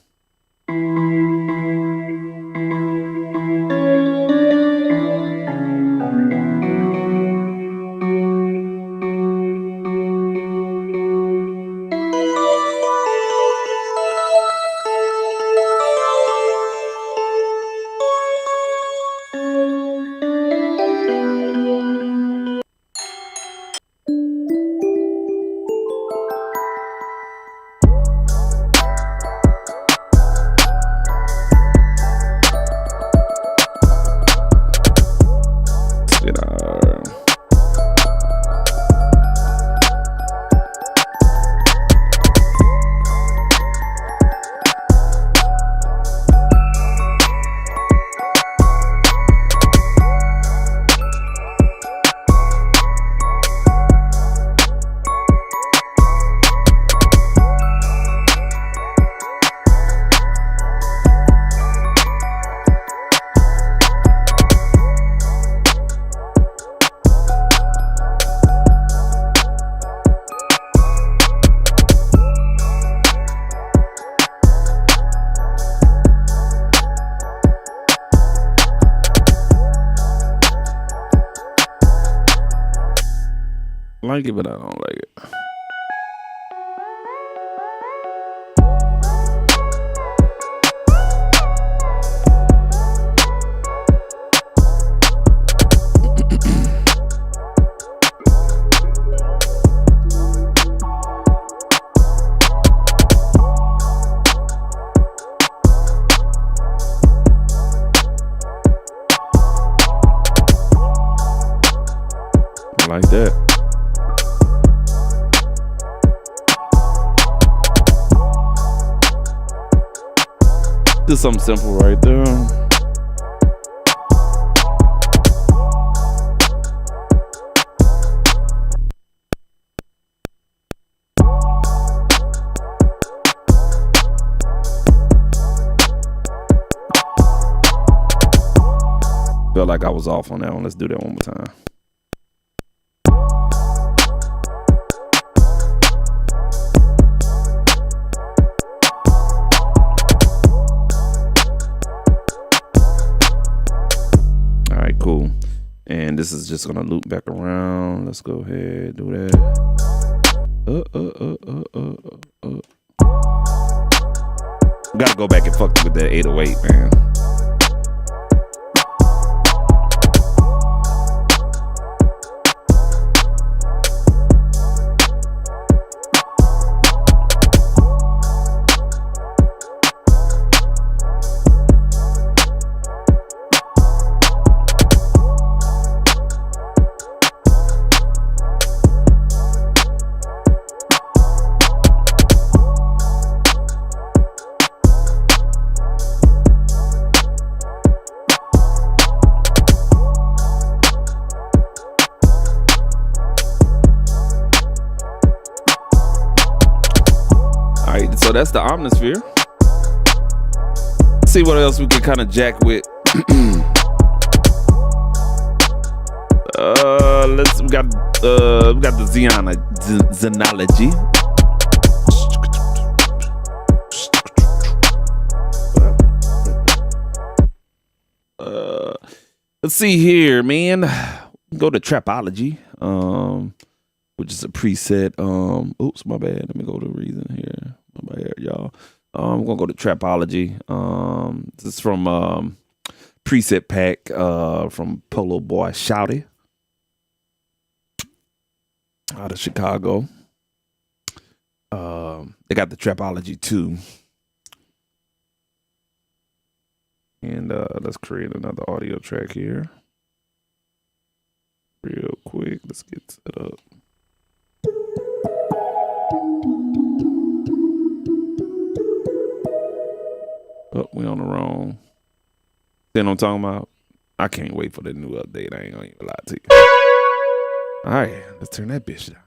I like it, but I don't like it. I like that. Do something simple right there. Felt like I was off on that one. Let's do that one more time. Cool. And this is just gonna loop back around. Let's go ahead, do that. Gotta go back and fuck with that 808, man. So that's the Omnisphere. See what else we can kind of jack with. We got the Xenology. Let's see here, man. Go to Trapology, which is a preset. Oops, my bad. Let me go to reason here. My bad, y'all. I'm gonna go to Trapology. This is from preset pack from Polo Boy Shouty out of Chicago. They got the Trapology too. And let's create another audio track here. Real quick, let's get set up. Oh, we on the wrong. See what I'm talking about? I can't wait for the new update. I ain't gonna even lie to you. All right, let's turn that bitch down.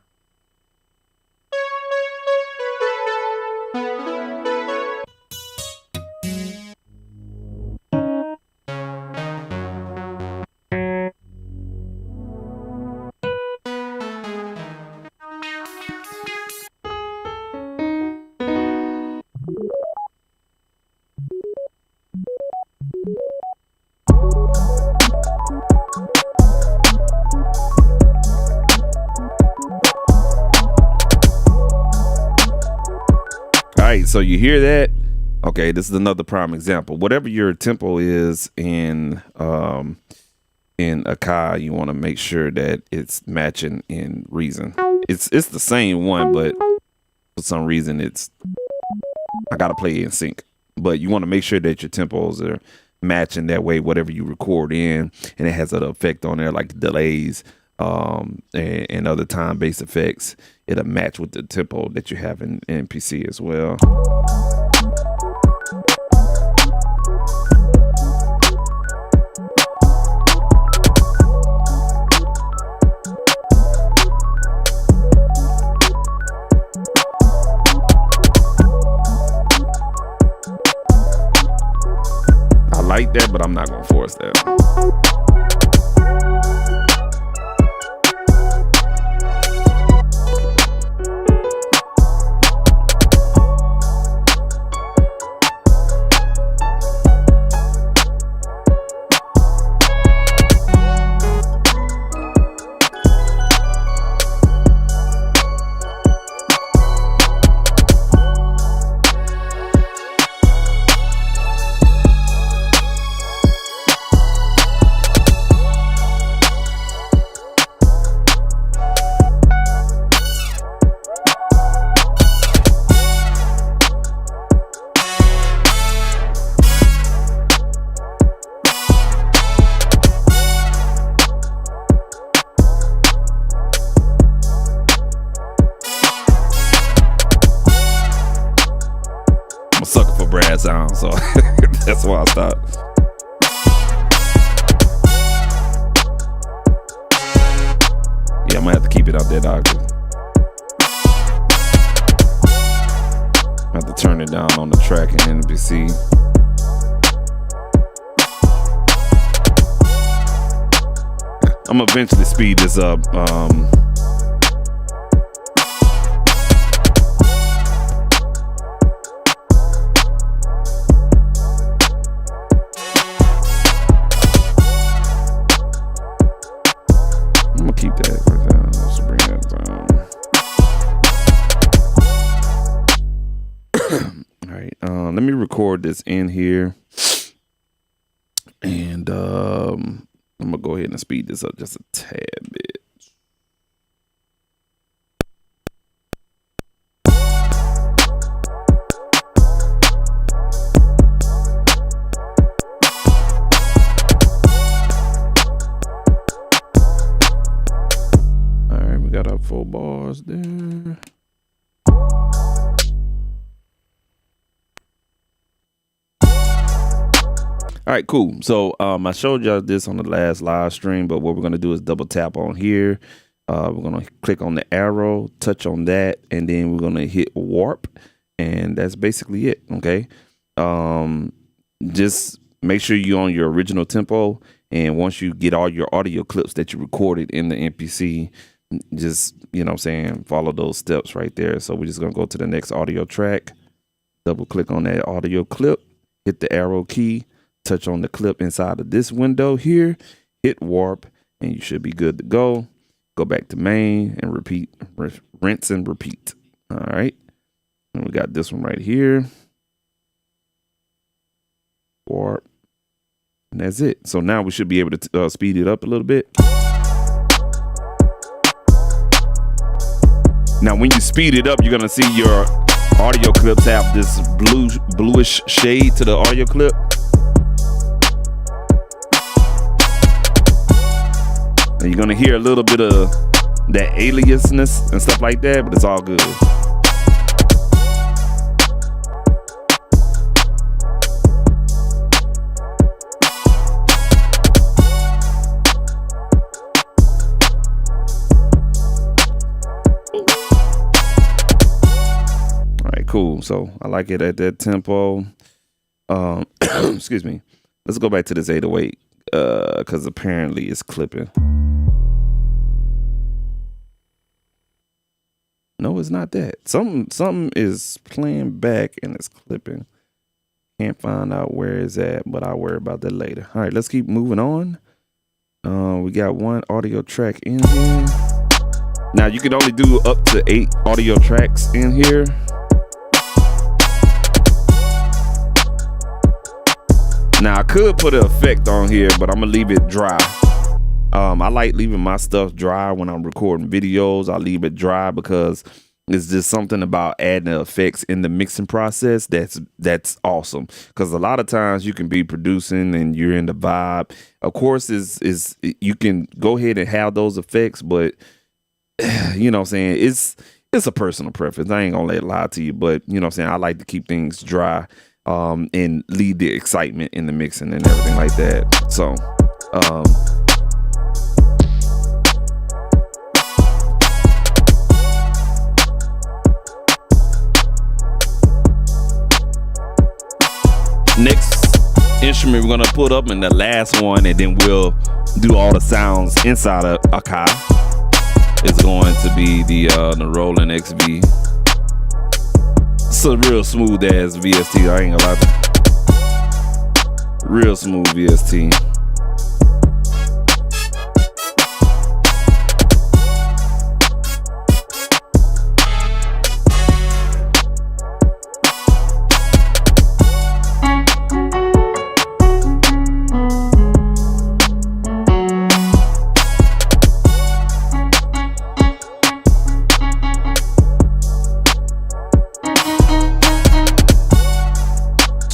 So you hear that? Okay, this is another prime example. Whatever your tempo is in Akai, you want to make sure that it's matching in Reason. It's the same one, but for some reason I gotta play it in sync. But you want to make sure that your tempos are matching that way, whatever you record in, and it has an effect on there like delays and other time-based effects. It'll match with the tempo that you have in MPC as well. I like that, but I'm not gonna force that. Brad sound, so that's why I stopped. Yeah, I'm gonna have to keep it out there, doctor. I have to turn it down on the track in MPC. I'm gonna eventually speed this up. Keep that right down. Let's bring that down. All right. Let me record this in here, and I'm gonna go ahead and speed this up just a tad bit. Got our 4 bars there. All right, cool. So I showed y'all this on the last live stream, but what we're gonna do is double tap on here. We're gonna click on the arrow, touch on that, and then we're gonna hit warp, and that's basically it. Okay. Just make sure you're on your original tempo, and once you get all your audio clips that you recorded in the MPC, just, you know what I'm saying, follow those steps right there. So we're just gonna go to the next audio track, double click on that audio clip, hit the arrow key, touch on the clip inside of this window here, hit warp, and you should be good to go. Go back to main and repeat, rinse and repeat. All right. And we got this one right here. Warp. And that's it. So now we should be able to speed it up a little bit. Now, when you speed it up, you're going to see your audio clips have this bluish shade to the audio clip. And you're going to hear a little bit of that aliasness and stuff like that, but it's all good. All right, cool. So I like it at that tempo. Excuse me. Let's go back to this 808 because apparently it's clipping. No, it's not that. Something is playing back and it's clipping. Can't find out where it's at, but I'll worry about that later. All right, let's keep moving on. We got one audio track in here. Now you can only do up to 8 audio tracks in here. Now I could put an effect on here, but I'm gonna leave it dry. I like leaving my stuff dry when I'm recording videos. I leave it dry because it's just something about adding effects in the mixing process that's awesome. Because a lot of times you can be producing and you're in the vibe. Of course, is you can go ahead and have those effects, but you know what I'm saying, it's a personal preference. I ain't gonna let it lie to you, but you know what I'm saying, I like to keep things dry and lead the excitement in the mixing and everything like that. So next instrument we're gonna put up, and the last one, and then we'll do all the sounds inside of Akai. It's going to be the Roland XV. It's a real smooth ass VST. I ain't gonna lie to you. Real smooth VST.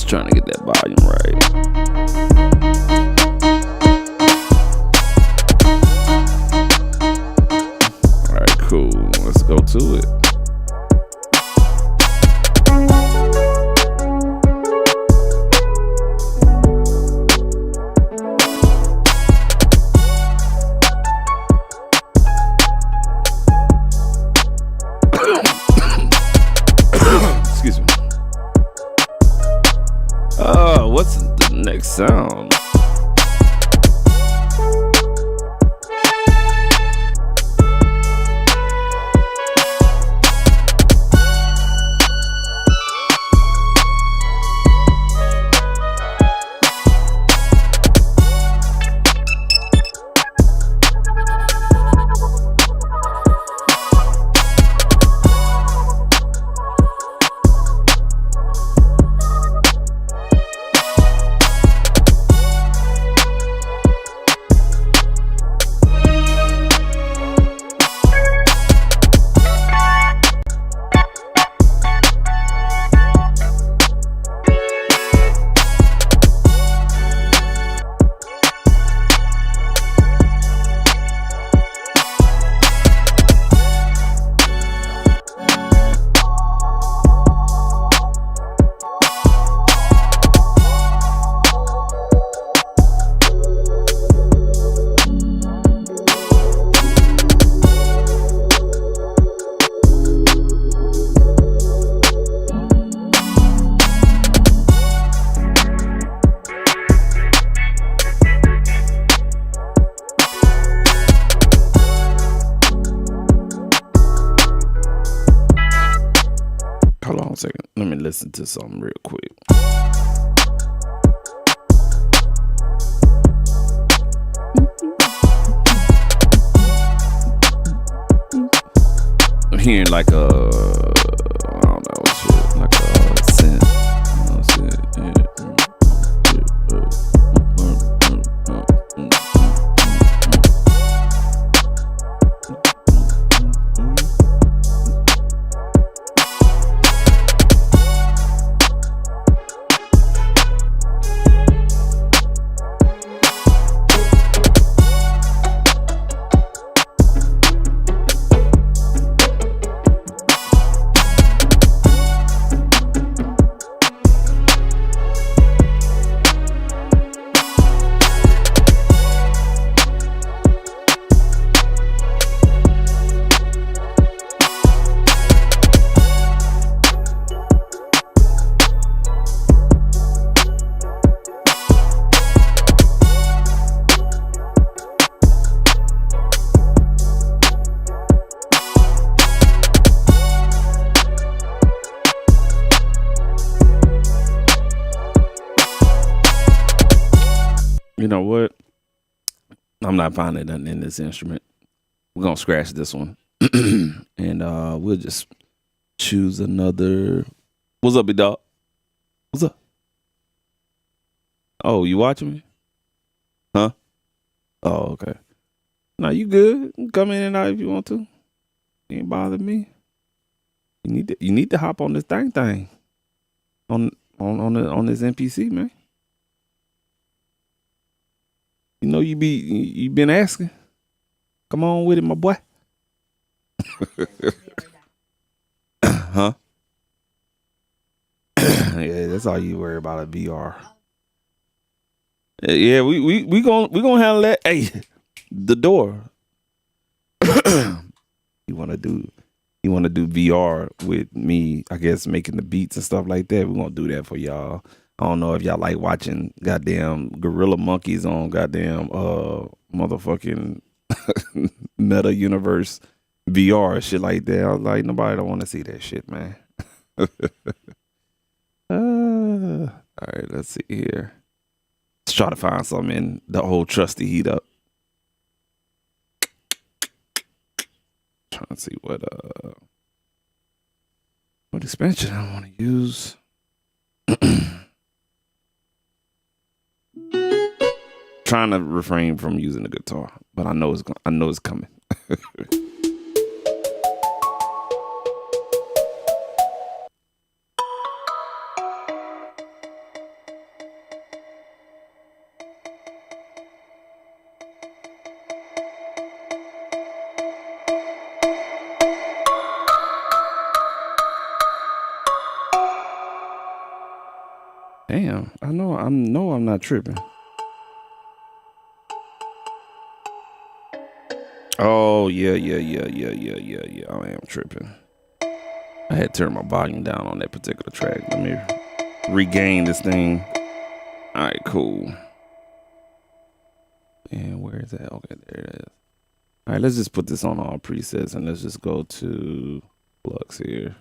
Trying to get that volume right. All right, cool. Let's go to it. Excuse me. What's the next sound? Let me listen to something real quick. I'm hearing like a, I don't know, shit, like a synth. You know what? I'm not finding nothing in this instrument. We're going to scratch this one. And we'll just choose another. What's up, big dog? What's up? Oh, you watching me? Huh? Oh, okay. No, you good. Come in and out if you want to. Ain't bothering me. You need to hop on this thing on this MPC, man. You know you been asking. Come on with it, my boy. Huh? Yeah, that's all you worry about at VR. Yeah, we gonna handle that. Hey, the door. You wanna do VR with me, I guess, making the beats and stuff like that. We're gonna do that for y'all. I don't know if y'all like watching goddamn gorilla monkeys on goddamn motherfucking meta universe VR shit like that. I was like, nobody don't want to see that shit, man. All right, let's see here. Let's try to find something in the old trusty heat up. Trying to see what expansion I want to use. Trying to refrain from using the guitar, but I know it's coming. Damn, I know I'm not tripping. Oh, yeah. I am tripping. I had to turn my volume down on that particular track. Let me regain this thing. All right, cool. And where is that? Okay, there it is. All right, let's just put this on all presets and let's just go to Flux here.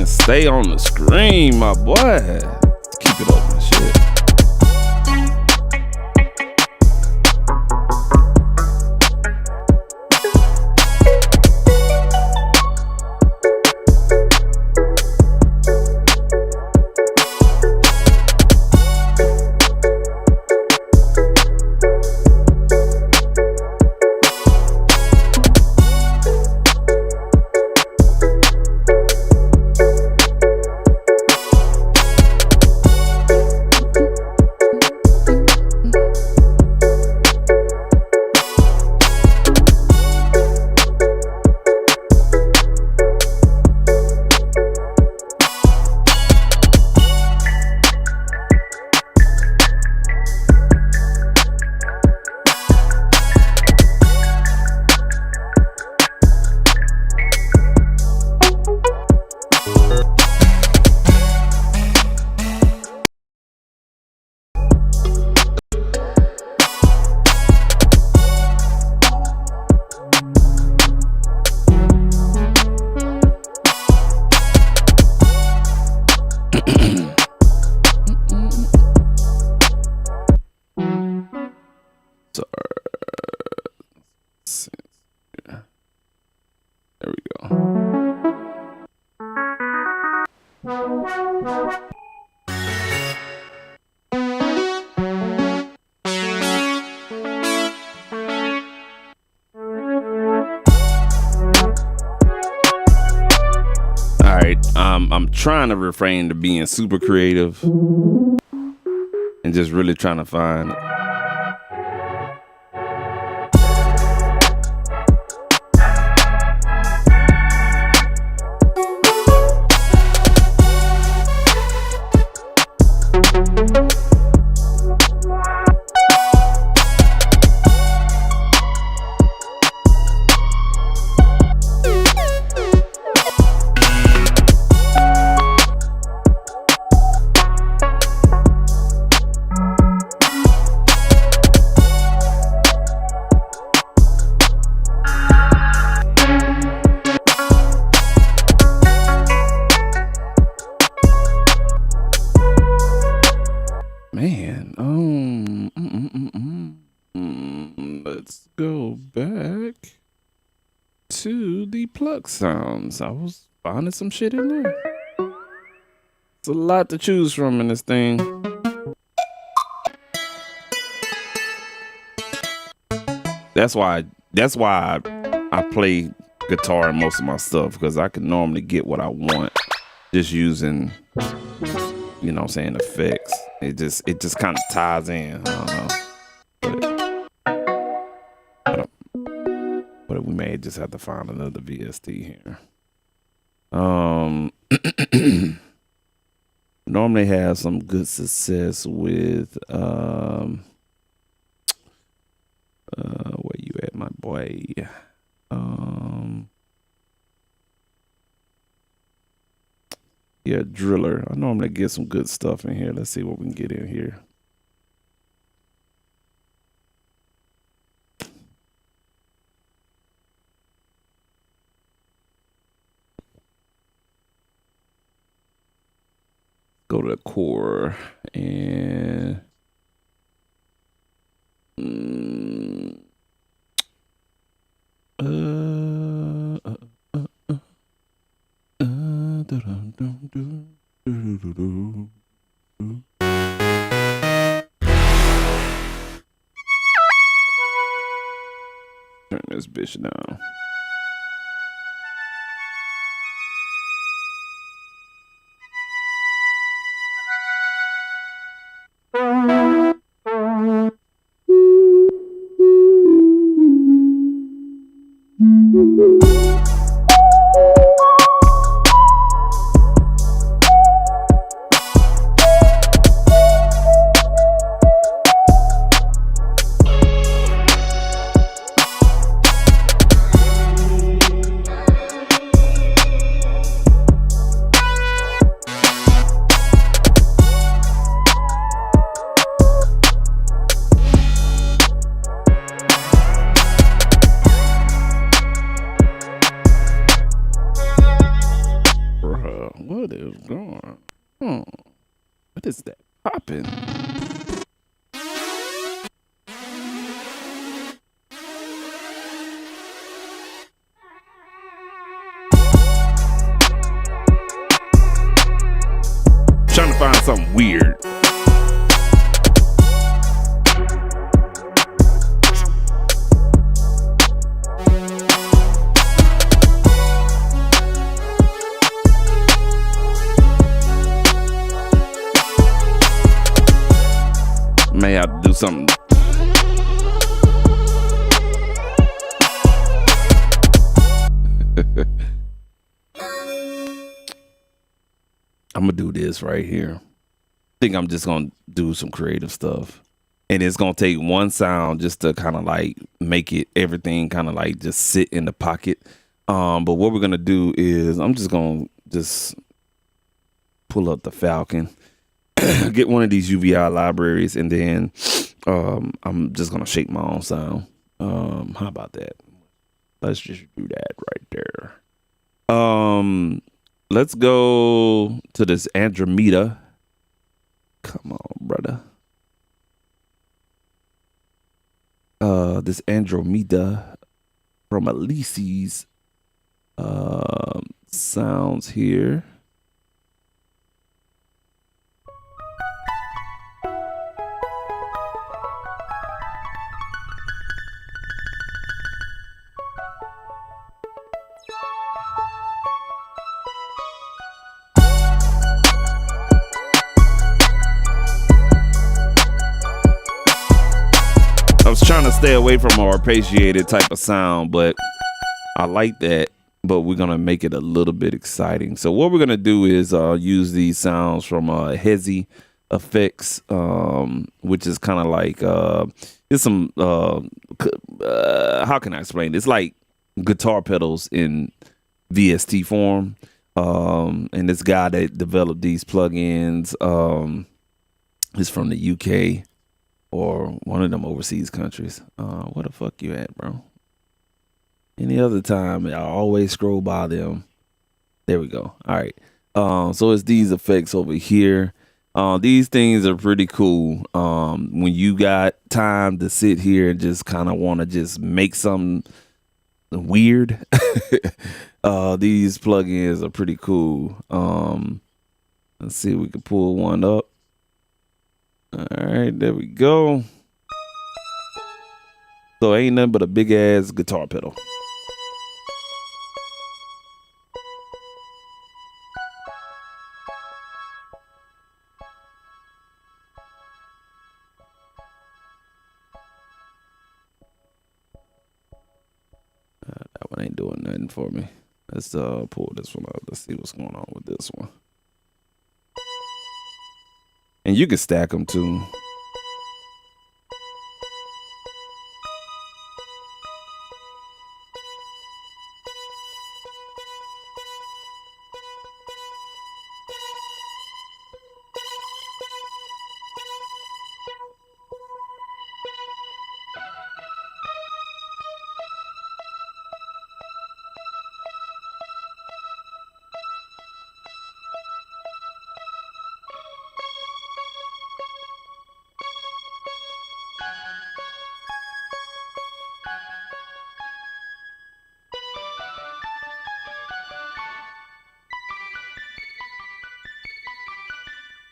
Stay on the screen, my boy. Keep it open, shit. I'm trying to refrain to being super creative and just really trying to find. Man, let's go back to the plug sounds. I was finding some shit in there. It's a lot to choose from in this thing. That's why I play guitar in most of my stuff, because I can normally get what I want just using, you know what I'm saying, effects. It just kind of ties in. I don't know. But we may just have to find another VST here. Normally have some good success with where you at, my boy? Yeah, Driller. I normally get some good stuff in here. Let's see what we can get in here. Go to the core and turn this bitch down. What is going on? What is that popping? Trying to find something weird. May have to do something. I'm gonna do this right here. I think I'm just gonna do some creative stuff, and it's gonna take one sound just to kind of like make it everything kind of like just sit in the pocket. But what we're gonna do is I'm just gonna pull up the Falcon. Get one of these UVI libraries, and then I'm just gonna shape my own sound. How about that? Let's just do that right there. Let's go to this Andromeda. Come on, brother. This Andromeda from Elise's sounds here. trying to stay away from a arpeggiated type of sound, but I like that. But we're gonna make it a little bit exciting. So what we're gonna do is use these sounds from Hezi Effects, which is kind of like it's some how can I explain? It's like guitar pedals in VST form. And this guy that developed these plugins is from the UK or one of them overseas countries. Where the fuck you at, bro? Any other time, I always scroll by them. There we go. All right. So it's these effects over here. These things are pretty cool. When you got time to sit here and just kind of want to just make something weird, these plugins are pretty cool. Let's see if we can pull one up. All right, there we go. So ain't nothing but a big ass guitar pedal. That one ain't doing nothing for me. Let's pull this one out. Let's see what's going on with this one. And you can stack them too.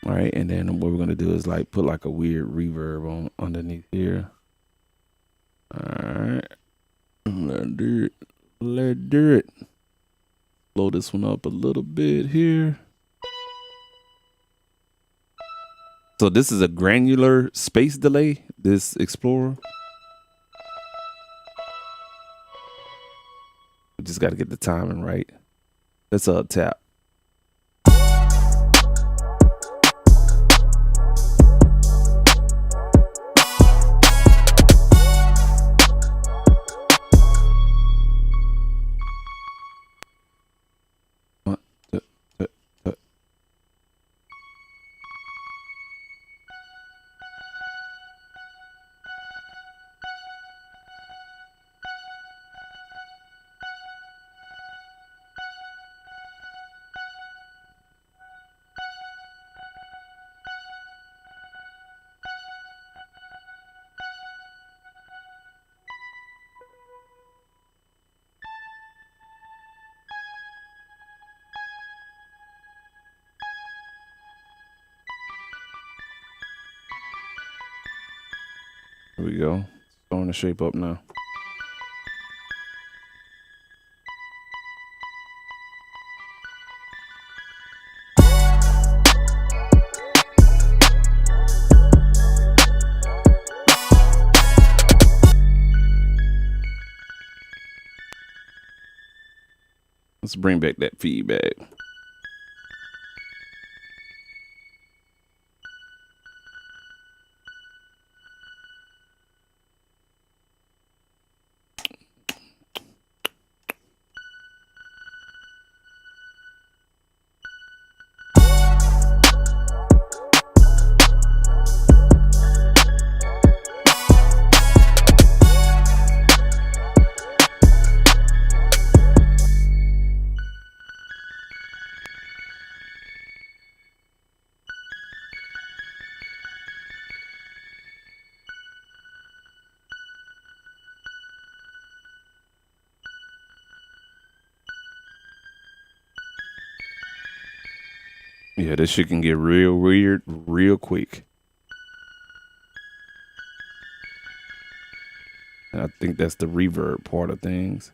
All right, and then what we're gonna do is like put like a weird reverb on underneath here. All right, let's do it. Let's do it. Blow this one up a little bit here. So this is a granular space delay, this Explorer. We just got to get the timing right. Let's tap. Here we go. Starting to shape up now. Let's bring back that feedback. Yeah, this shit can get real weird real quick. And I think that's the reverb part of things.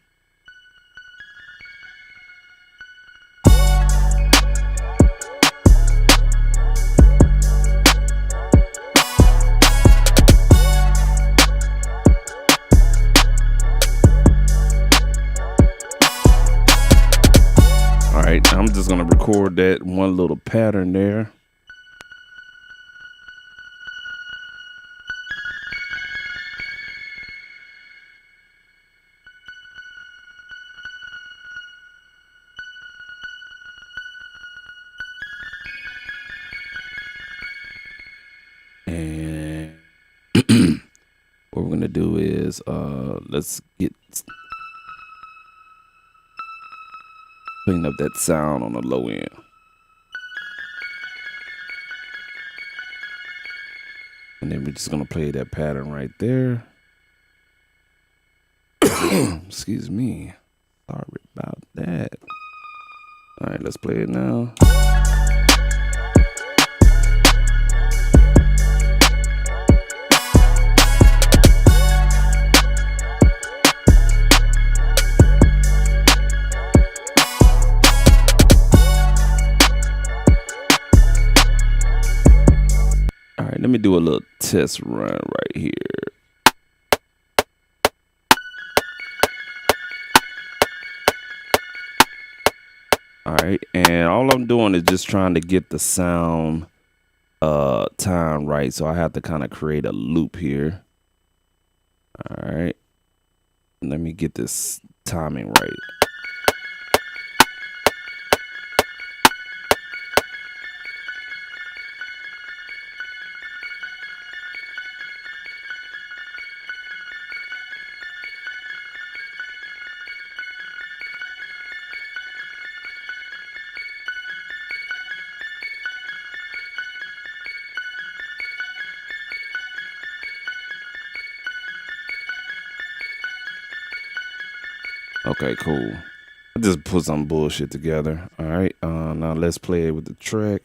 right, I'm just gonna record that one little pattern there. And what we're gonna do is let's get clean up that sound on the low end. And then we're just gonna play that pattern right there. Excuse me. Sorry about that. All right, let's play it now. All right, let me do a little test run right here. All right, and all I'm doing is just trying to get the sound time right. So I have to kind of create a loop here. All right, let me get this timing right. Okay, cool. I just put some bullshit together. All right, now let's play it with the track.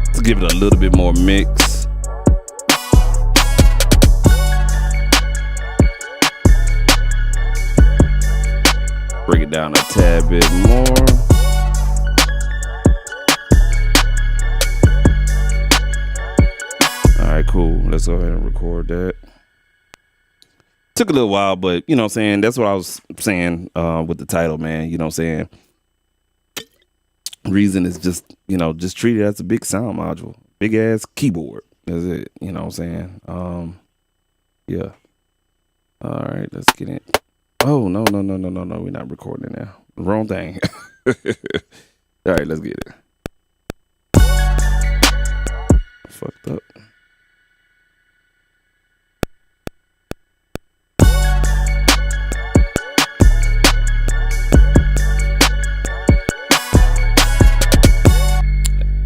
Let's give it a little bit more mix. Break it down a tad bit more. All right, cool. Let's go ahead and record that. Took a little while, but you know what I'm saying? That's what I was saying with the title, man. You know what I'm saying? Reason is just, you know, just treat it as a big sound module. Big ass keyboard. That's it. You know what I'm saying? Yeah. All right, let's get in. Oh, no. We're not recording now. Wrong thing. All right, let's get it. Fucked up.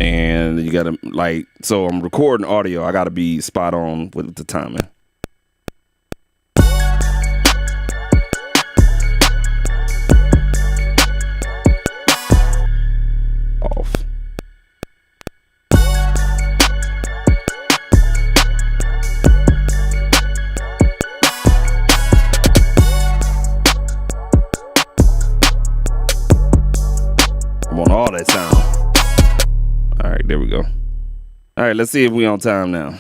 And you gotta, like, so I'm recording audio. I gotta be spot on with the timing. Off. I want all that sound. All right, there we go. All right, let's see if we on time now.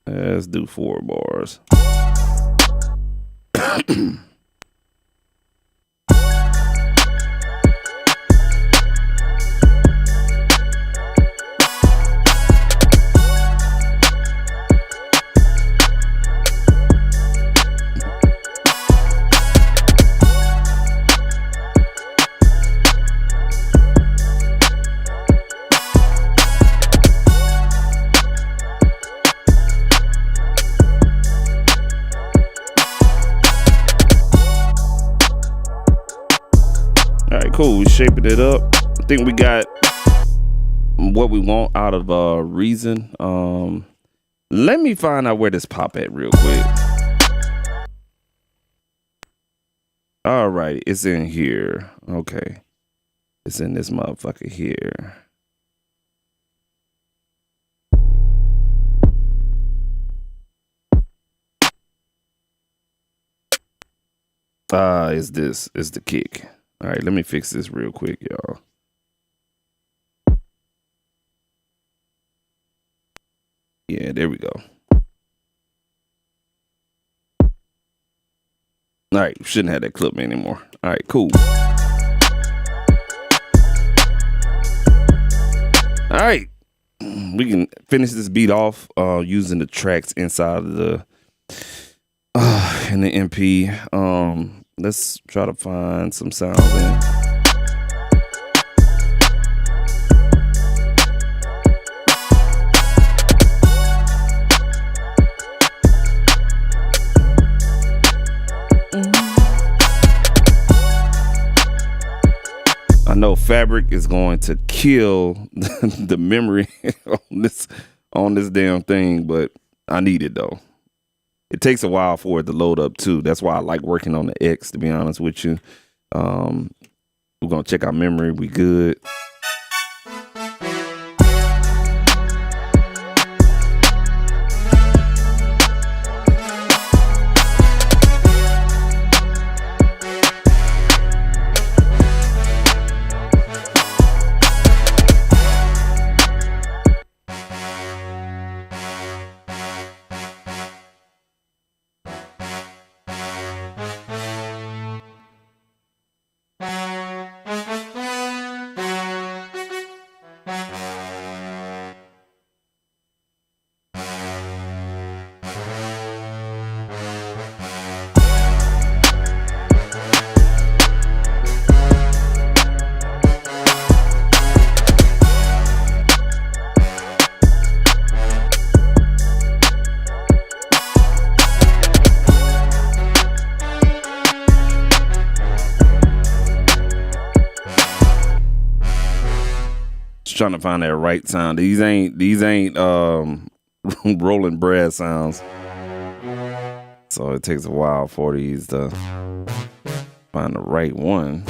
Let's do 4 bars. All right, cool. We shaping it up. I think we got what we want out of Reason. Let me find out where this pop at real quick. All right, it's in here. Okay, it's in this motherfucker here. Is this is the kick. All right, let me fix this real quick, y'all. Yeah, there we go. All right, shouldn't have that clip anymore. All right, cool. All right, we can finish this beat off using the tracks inside of the in the MP. Let's try to find some sounds in. I know Fabric is going to kill the memory on this damn thing, but I need it though. It takes a while for it to load up too. That's why I like working on the X, to be honest with you. We're gonna check our memory. We good. Trying to find that right sound. These ain't rolling brass sounds, so it takes a while for these to find the right one.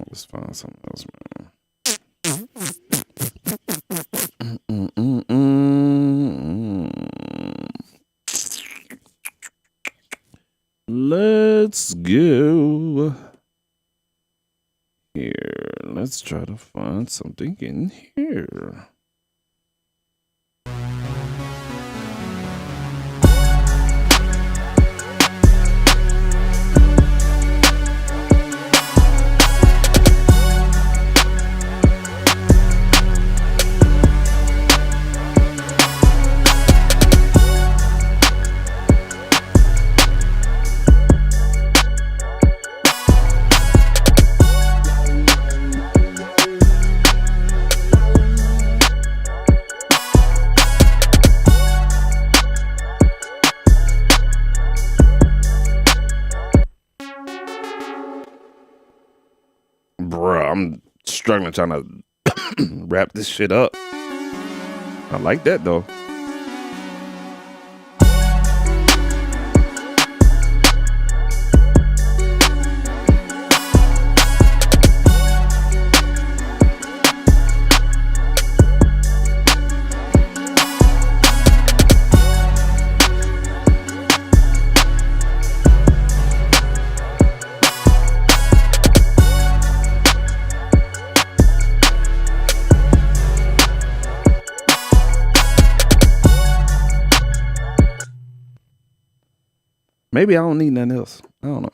Let's find something else, man. Let's go here. Let's try to find something in here. Bruh, I'm struggling trying to wrap this shit up. I like that though. Maybe I don't need nothing else. I don't know.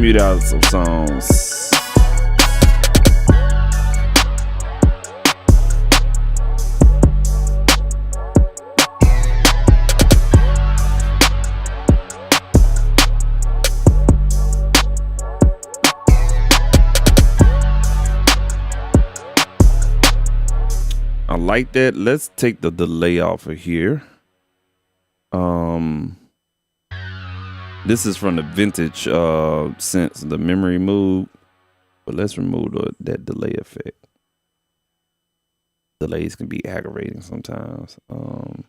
mute out some songs. I like that. Let's take the delay off of here. This is from the vintage sense, the memory move, but let's remove that delay effect. Delays can be aggravating sometimes. Turn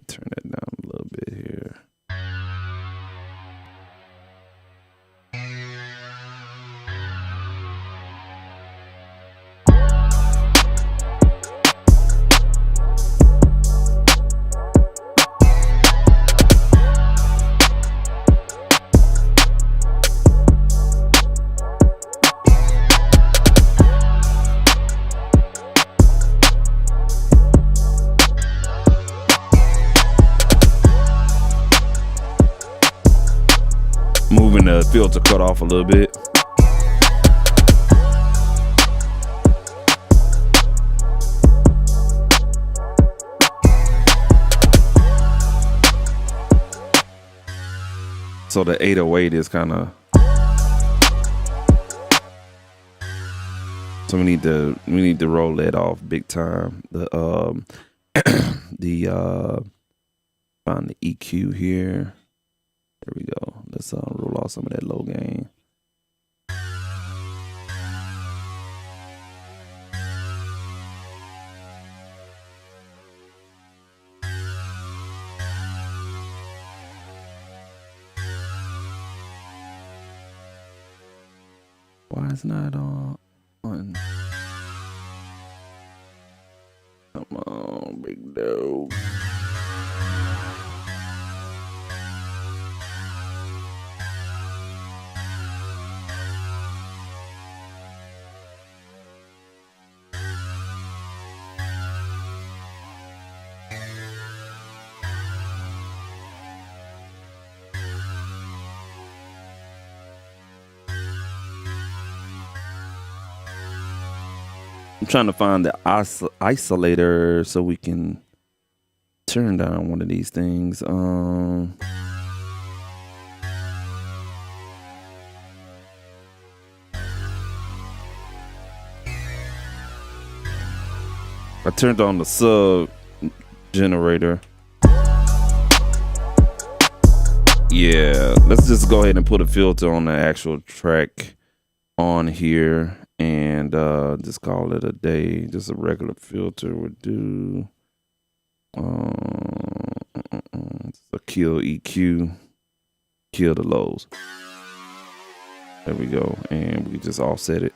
that down a little bit here. Moving the filter cut off a little bit. So the 808 is kind of, so we need to roll that off big time. The find the EQ here. There we go. Let's roll off some of that low gain. Why is not on? Come on, big dog. I'm trying to find the isolator so we can turn down one of these things. I turned on the sub generator. Yeah, let's just go ahead and put a filter on the actual track on here. And just call it a day. Just a regular filter would do. So kill EQ, kill the lows. There we go, and we just offset it.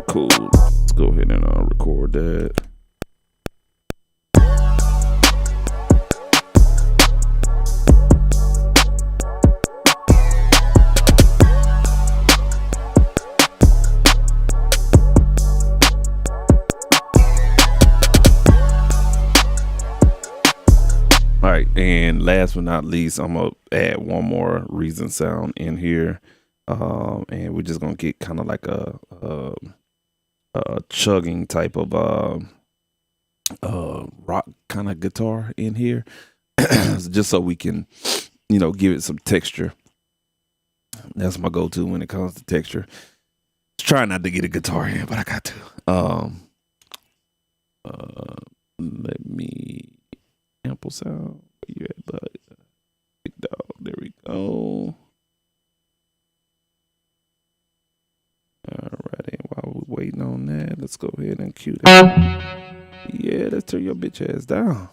Cool. Let's go ahead and record that. All right, and last but not least, I'm gonna add one more reason sound in here, and we're just gonna get kind of like a chugging type of rock kind of guitar in here, just so we can, give it some texture. That's my go-to when it comes to texture. Try not to get a guitar in, but I got to. Let me ample sound. Where you at, bud? Big dog. There we go. All right, and while we're waiting on that, let's go ahead and cue that. Yeah, let's turn your bitch ass down.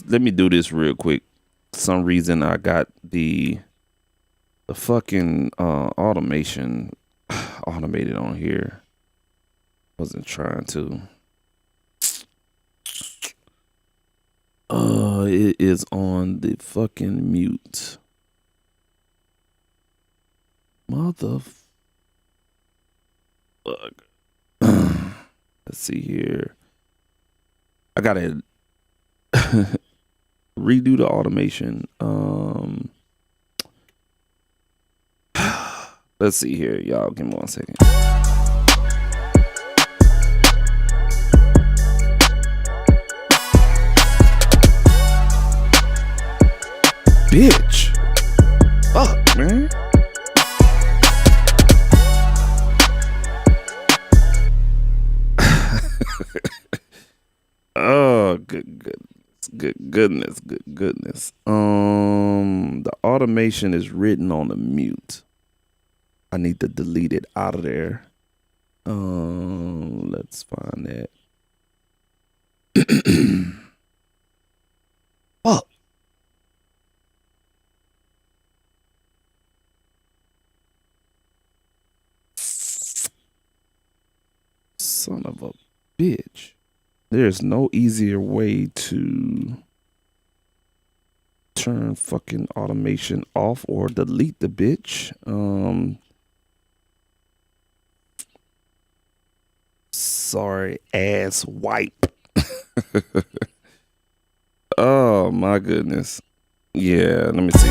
Let me do this real quick. For some reason I got the fucking automation automated on here. Wasn't trying to. It is on the fucking mute. Motherfucker. Let's see here. I gotta redo the automation. Let's see here, y'all. Give me 1 second. Bitch. Fuck, man. Oh, goodness. The automation is written on the mute. I need to delete it out of there. Let's find that. Fuck. Son of a bitch. There's no easier way to turn fucking automation off or delete the bitch. Sorry, ass wipe. Oh my goodness. Yeah, let me see.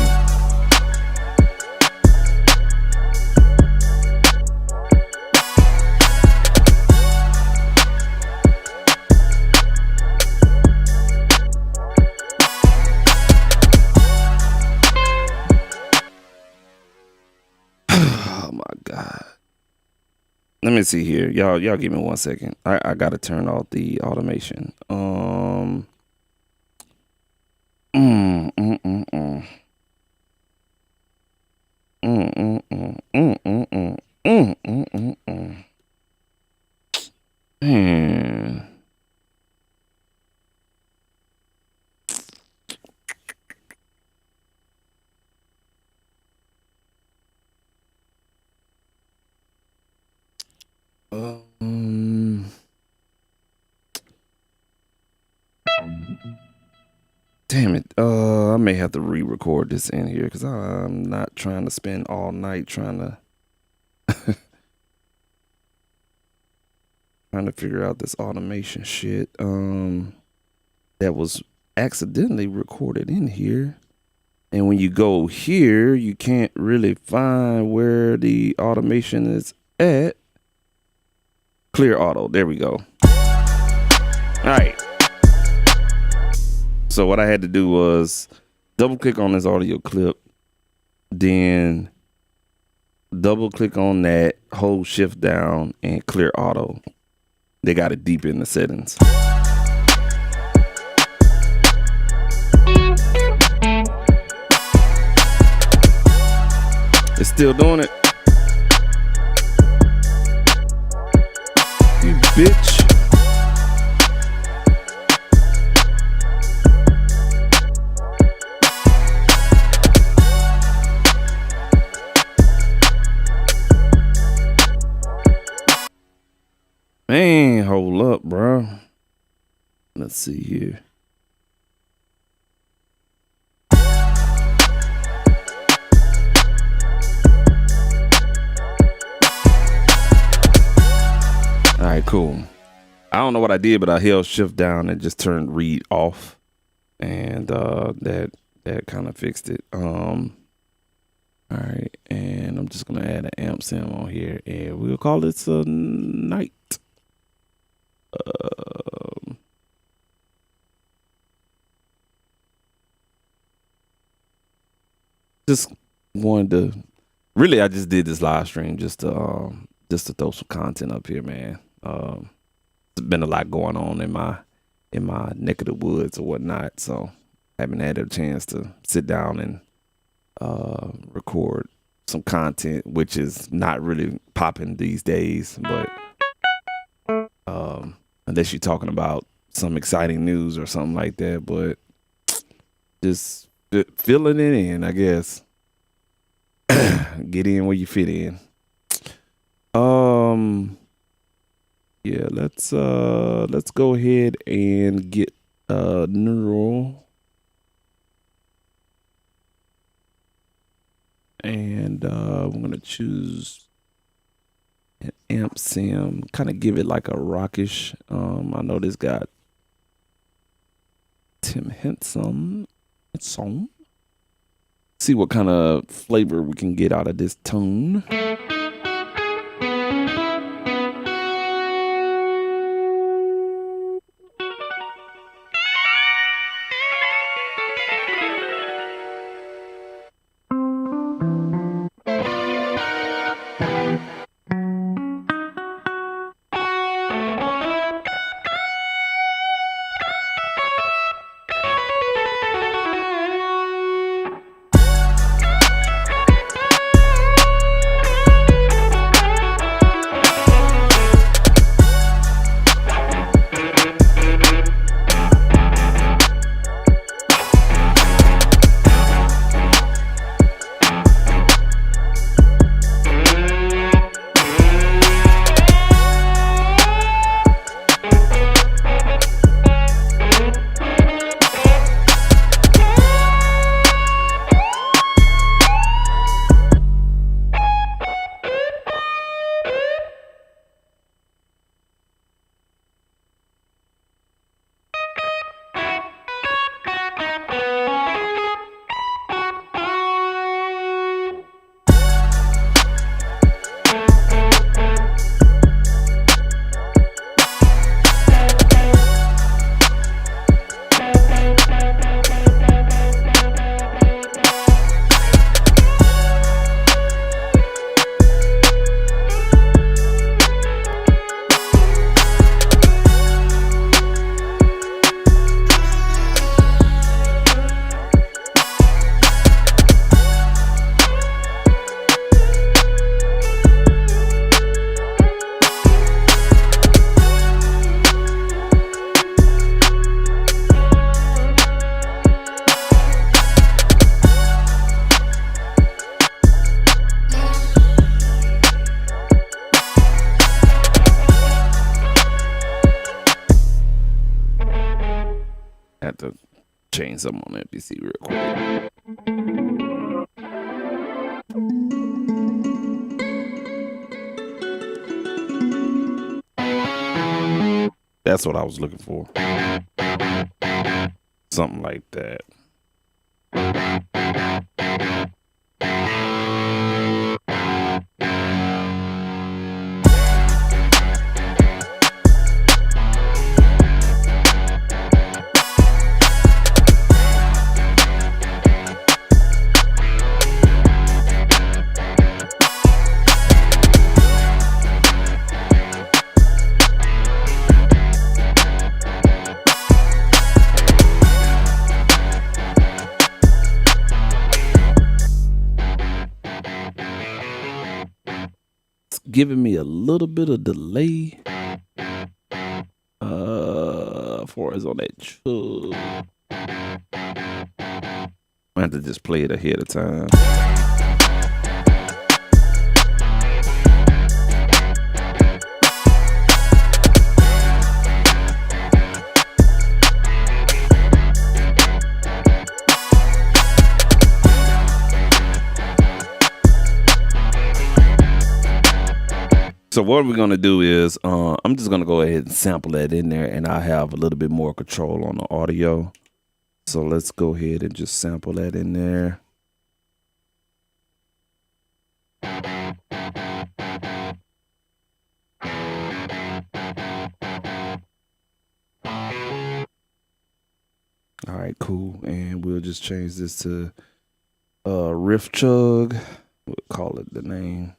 Oh my God. Let me see here. Y'all give me 1 second. I gotta turn off the automation. Man. Damn it. I may have to re-record this in here because I'm not trying to spend all night trying to figure out this automation shit. That was accidentally recorded in here. And when you go here, you can't really find where the automation is at. Clear auto. There we go. All right. So what I had to do was double click on this audio clip, then double click on that, hold shift down and clear auto. They got it deep in the settings. It's still doing it. You bitch. Man, hold up, bro. Let's see here. right, cool. I don't know what I did, but I held shift down and just turned read off, and that kind of fixed it. All right, and I'm just gonna add an amp sim on here, and we'll call this a night. Just wanted to, really, I just did this live stream just to throw some content up here, man. There's been a lot going on in my neck of the woods or whatnot, so I haven't had a chance to sit down and record some content, which is not really popping these days. But unless you're talking about some exciting news or something like that, but just filling it in, I guess. Get in where you fit in. Yeah, let's go ahead and get neural, and I'm gonna choose an amp sim, kind of give it like a rockish. I know this got Tim Henson. See what kind of flavor we can get out of this tone. Had to change something on MPC real quick. That's what I was looking for. Something like that. Giving me a little bit of delay for us on that chug. I have to just play it ahead of time. So what we're gonna do is I'm just gonna go ahead and sample that in there, and I have a little bit more control on the audio. So let's go ahead and just sample that in there. All right, cool. And we'll just change this to Riff Chug. We'll call it the name.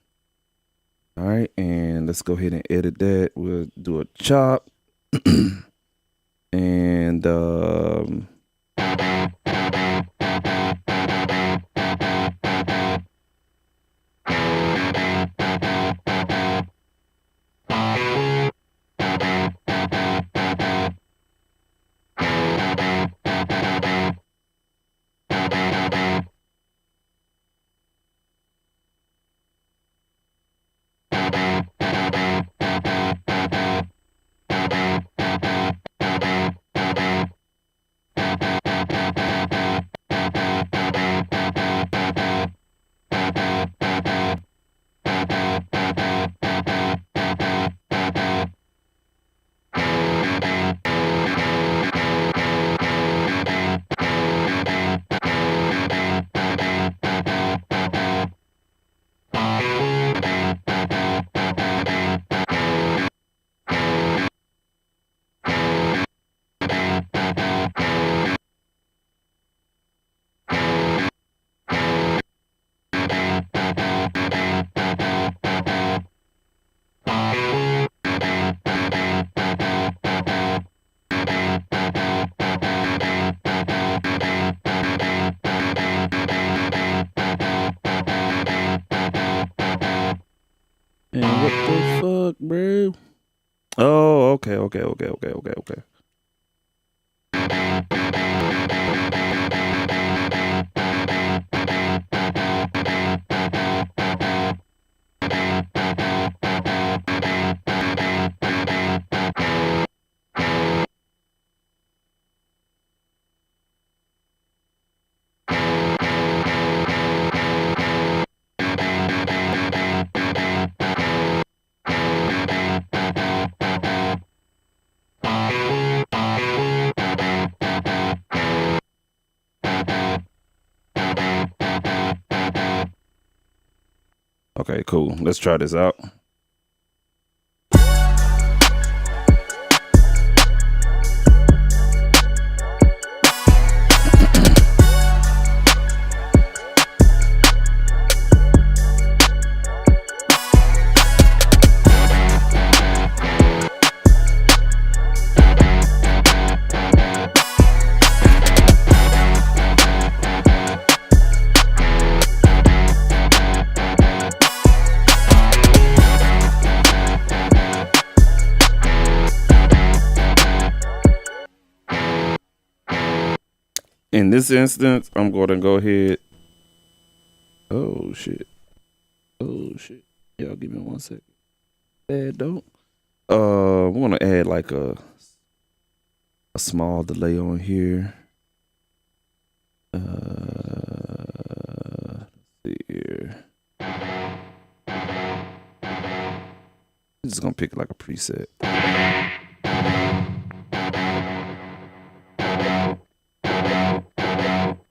All right, and let's go ahead and edit that. We'll do a chop. And what the fuck, bro? Oh, okay. Okay, cool. Let's try this out. In this instance, I'm going to go ahead. Oh shit. Y'all give me 1 second. Don't. I'm gonna add like a small delay on here. Let's see here. I'm just gonna pick like a preset.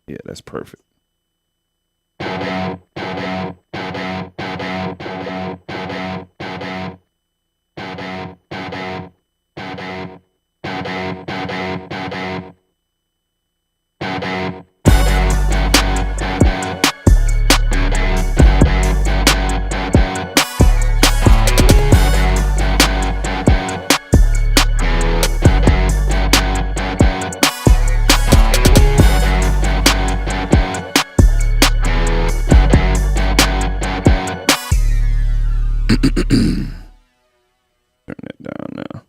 Yeah, that's perfect. Turn that down now.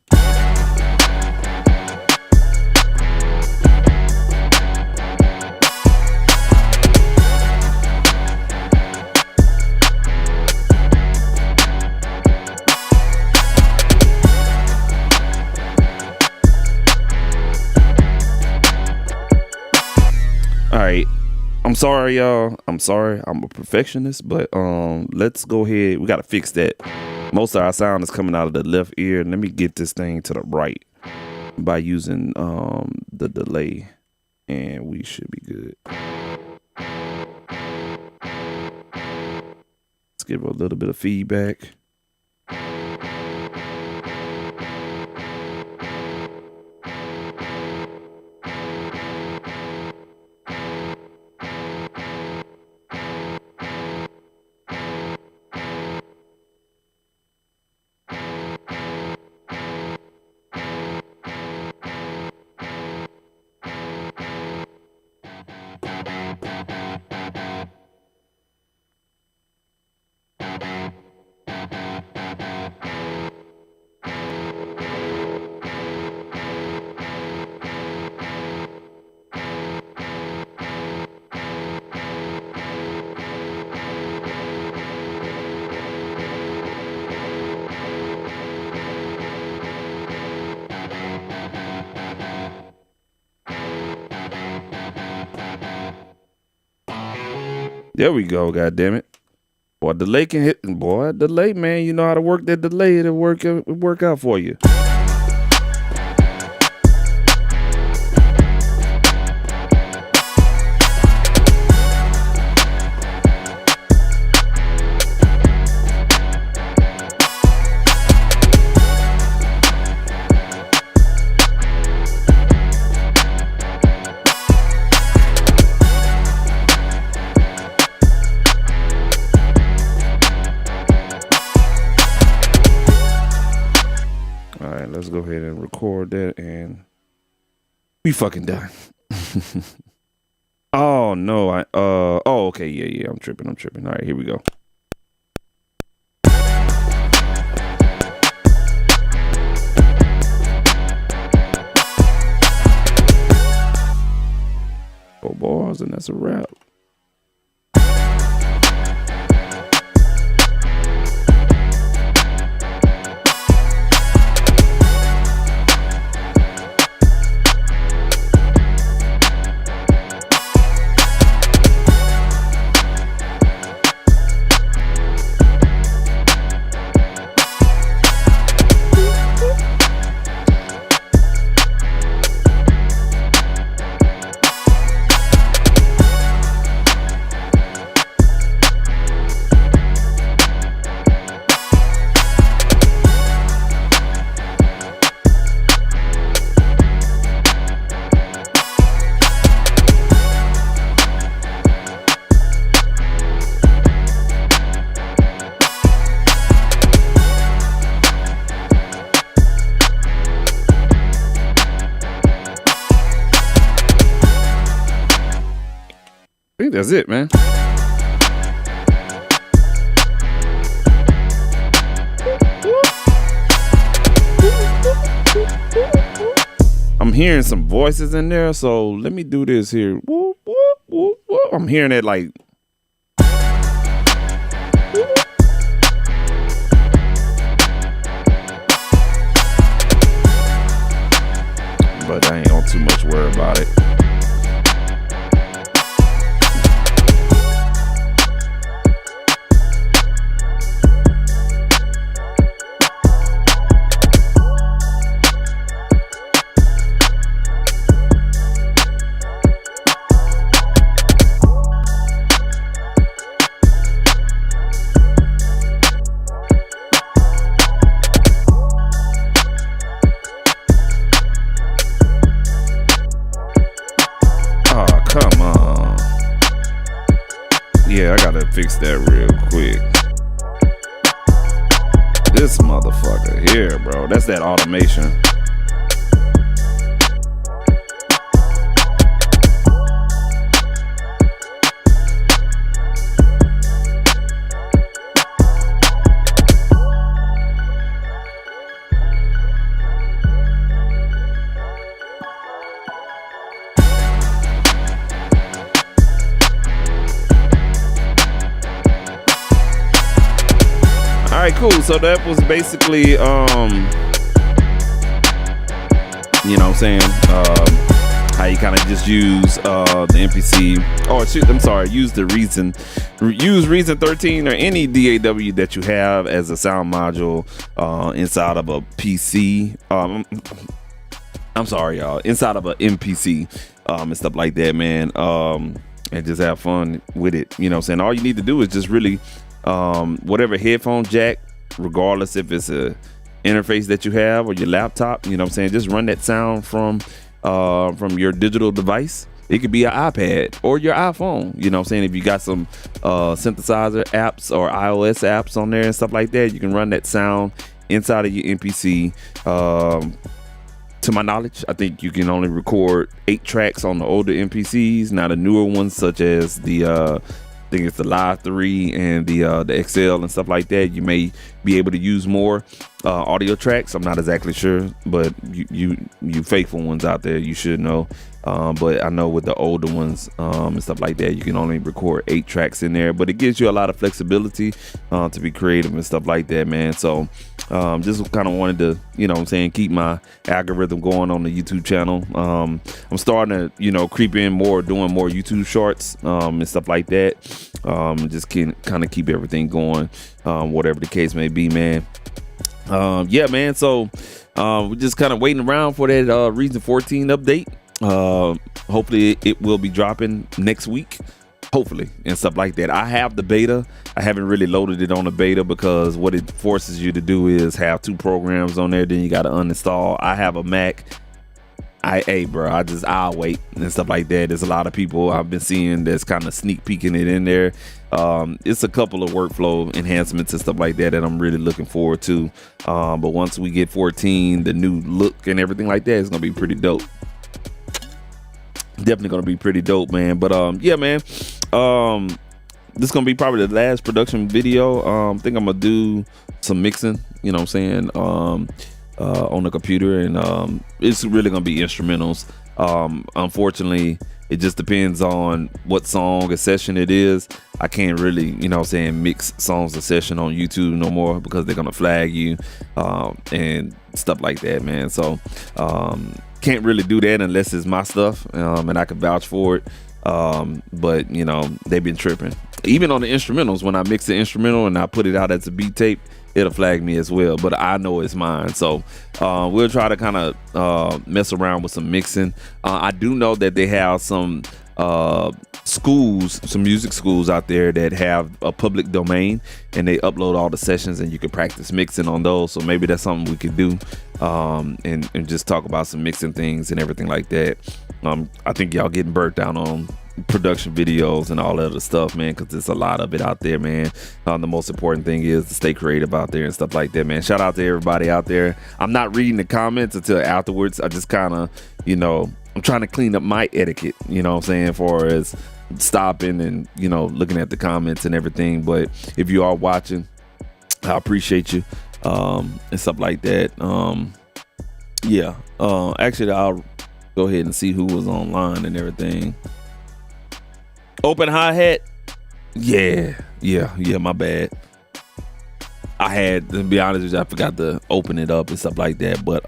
All right. I'm sorry, y'all. I'm sorry. I'm a perfectionist, but let's go ahead. We got to fix that. Most of our sound is coming out of the left ear. Let me get this thing to the right by using the delay, and we should be good. Let's give it a little bit of feedback. There we go, god damn it. Boy, delay can hit. Boy, delay, man. You know how to work that delay. It'll work out for you. Let's go ahead and record that, and we fucking done. Oh no, oh okay, yeah, I'm tripping. All right, here we go. Four bars, and that's a wrap. I think that's it, man. I'm hearing some voices in there, so let me do this here. Whoop, whoop, whoop, whoop. I'm hearing it like. But I ain't on too much worry about it. Come on. Yeah, I gotta fix that real quick. This motherfucker here, bro. That's that automation. All right, cool. So that was basically, you know what I'm saying? how you kind of just use the MPC, use Reason 13 or any DAW that you have as a sound module inside of a PC. I'm sorry, y'all, inside of a MPC and stuff like that, man. And just have fun with it. You know what I'm saying? All you need to do is just really whatever headphone jack, regardless if it's a interface that you have or your laptop, you know what I'm saying, just run that sound from your digital device. It could be an iPad or your iPhone, you know what I'm saying. If you got some synthesizer apps or iOS apps on there and stuff like that, you can run that sound inside of your MPC. To my knowledge, I think you can only record 8 tracks on the older MPCs. Now the newer ones, such as the I think it's the Live 3 and the XL and stuff like that, you may be able to use more audio tracks. I'm not exactly sure, but you faithful ones out there, you should know. But I know with the older ones and stuff like that, you can only record 8 tracks in there, but it gives you a lot of flexibility to be creative and stuff like that, man. So just kind of wanted to, you know what I'm saying, keep my algorithm going on the YouTube channel. I'm starting to, you know, creep in more, doing more YouTube shorts and stuff like that. Just can kind of keep everything going, whatever the case may be, man. Yeah, man. So we're just kind of waiting around for that Reason 14 update. Hopefully it will be dropping next week, hopefully, and stuff like that. I have the beta. I haven't really loaded it on the beta because what it forces you to do is have 2 programs on there, then you got to uninstall. I have a Mac. I'll wait and stuff like that. There's a lot of people I've been seeing that's kind of sneak peeking it in there. It's a couple of workflow enhancements and stuff like that I'm really looking forward to. But once we get 14, the new look and everything like that, it's gonna be pretty dope. Definitely gonna be pretty dope, man. But yeah, man, this is gonna be probably the last production video. I think I'm gonna do some mixing, you know what I'm saying, on the computer, and it's really gonna be instrumentals. Unfortunately, it just depends on what song or session it is. I can't really, you know what I'm saying, mix songs or session on YouTube no more because they're gonna flag you and stuff like that, man. So can't really do that unless it's my stuff and I can vouch for it. But you know, they've been tripping. Even on the instrumentals, when I mix the instrumental and I put it out as a beat tape, it'll flag me as well, but I know it's mine. So we'll try to kind of mess around with some mixing. I do know that they have some schools, some music schools out there that have a public domain, and they upload all the sessions and you can practice mixing on those. So maybe that's something we could do, and just talk about some mixing things and everything like that. I think y'all getting burnt down on production videos and all that other stuff, man, because there's a lot of it out there, man. The most important thing is to stay creative out there and stuff like that, man. Shout out to everybody out there. I'm not reading the comments until afterwards. I just kind of, you know, I'm trying to clean up my etiquette, you know what I'm saying, for as stopping and, you know, looking at the comments and everything. But if you are watching, I appreciate you and stuff like that. Yeah, actually, I'll go ahead and see who was online and everything. Open hi-hat. Yeah, my bad. I had, to be honest with you, I forgot to open it up and stuff like that. But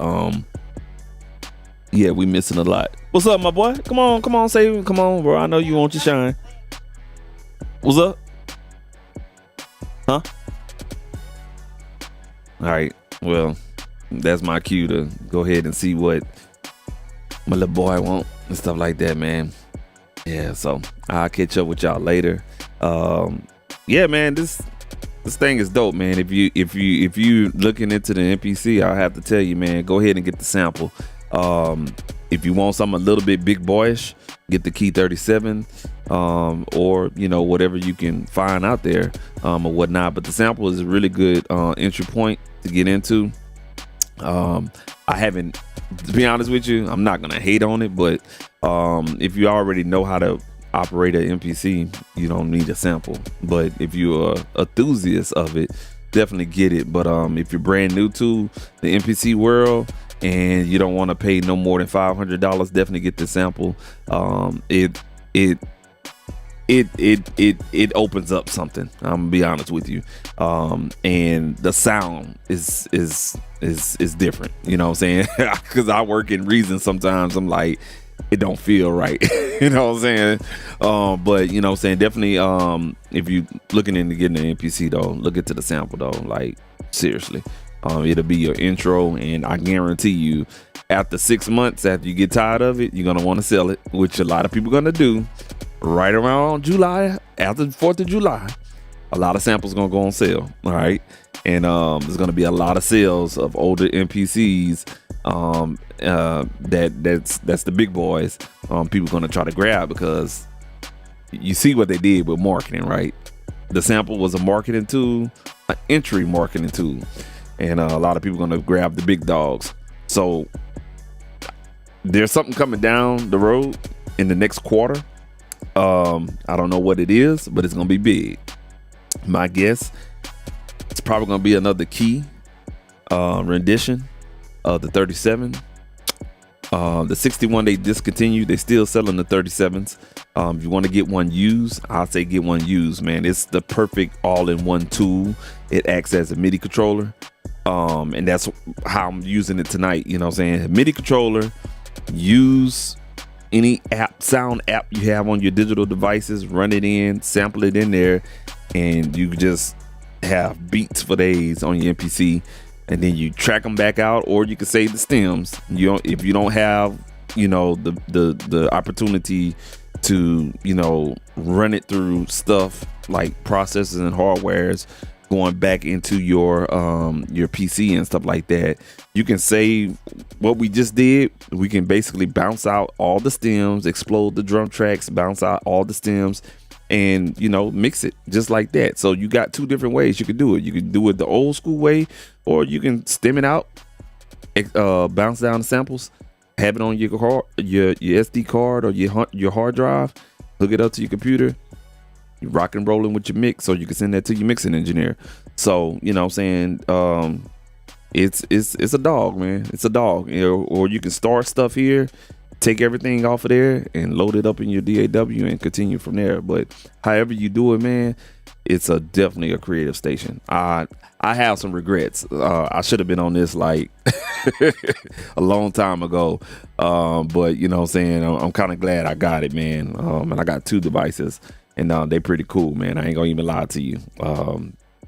yeah, we missing a lot. What's up, my boy? Come on, come on, bro. I know you want your shine. What's up? Huh? All right. Well, that's my cue to go ahead and see what my little boy want and stuff like that, man. Yeah, so I'll catch up with y'all later. Yeah, man, this thing is dope, man. If you looking into the MPC, I'll have to tell you, man, go ahead and get the sample. If you want something a little bit big boyish, get the Key 37, or you know, whatever you can find out there, or whatnot. But the sample is a really good entry point to get into. I haven't, to be honest with you, I'm not gonna hate on it, but if you already know how to operate an MPC, you don't need a sample. But if you're an enthusiast of it, definitely get it. But if you're brand new to the MPC world and you don't want to pay no more than $500, definitely get the sample. It opens up something. I'm gonna be honest with you, and the sound is different. You know what I'm saying? Because I work in Reason sometimes. I'm like, it don't feel right. You know what I'm saying? But you know what I'm saying, definitely if you looking into getting an MPC though, look into the sample though. Like seriously. It'll be your intro, and I guarantee you after 6 months, after you get tired of it, you're gonna want to sell it, which a lot of people gonna do right around July, after the 4th of July. A lot of samples gonna go on sale. All right. And there's gonna be a lot of sales of older MPCs that's the big boys. People gonna try to grab, because you see what they did with marketing, right? The sample was a marketing tool, an entry marketing tool, and a lot of people gonna grab the big dogs. So there's something coming down the road in the next quarter. I don't know what it is, but it's gonna be big. My guess, it's probably gonna be another key rendition of the 37. The 61 they discontinued. They still selling the 37s. If you want to get one used, I'd say get one used, man. It's the perfect all-in-one tool. It acts as a MIDI controller, and that's how I'm using it tonight. You know what I'm saying? MIDI controller. Use any sound app you have on your digital devices. Run it in, sample it in there, and you just have beats for days on your MPC. And then you track them back out, or you can save the stems. If you don't have, the opportunity to, run it through stuff like processors and hardwares, going back into your PC and stuff like that, you can save what we just did. We can basically bounce out all the stems, explode the drum tracks, bounce out all the stems, and mix it just like that. So you got two different ways you could do it. You can do it the old school way, or you can stem it out, bounce down the samples, have it on your SD card or your hard drive, hook it up to your computer, you rock and rolling with your mix, so you can send that to your mixing engineer. So you know what I'm saying, it's a dog, man. It's a dog. Or you can start stuff here, take everything off of there and load it up in your DAW and continue from there. But however you do it, man, it's definitely a creative station. I have some regrets. I should have been on this like a long time ago. But you know what I'm saying, I'm kind of glad I got it, man. And I got two devices, and they pretty cool, man. I ain't gonna even lie to you.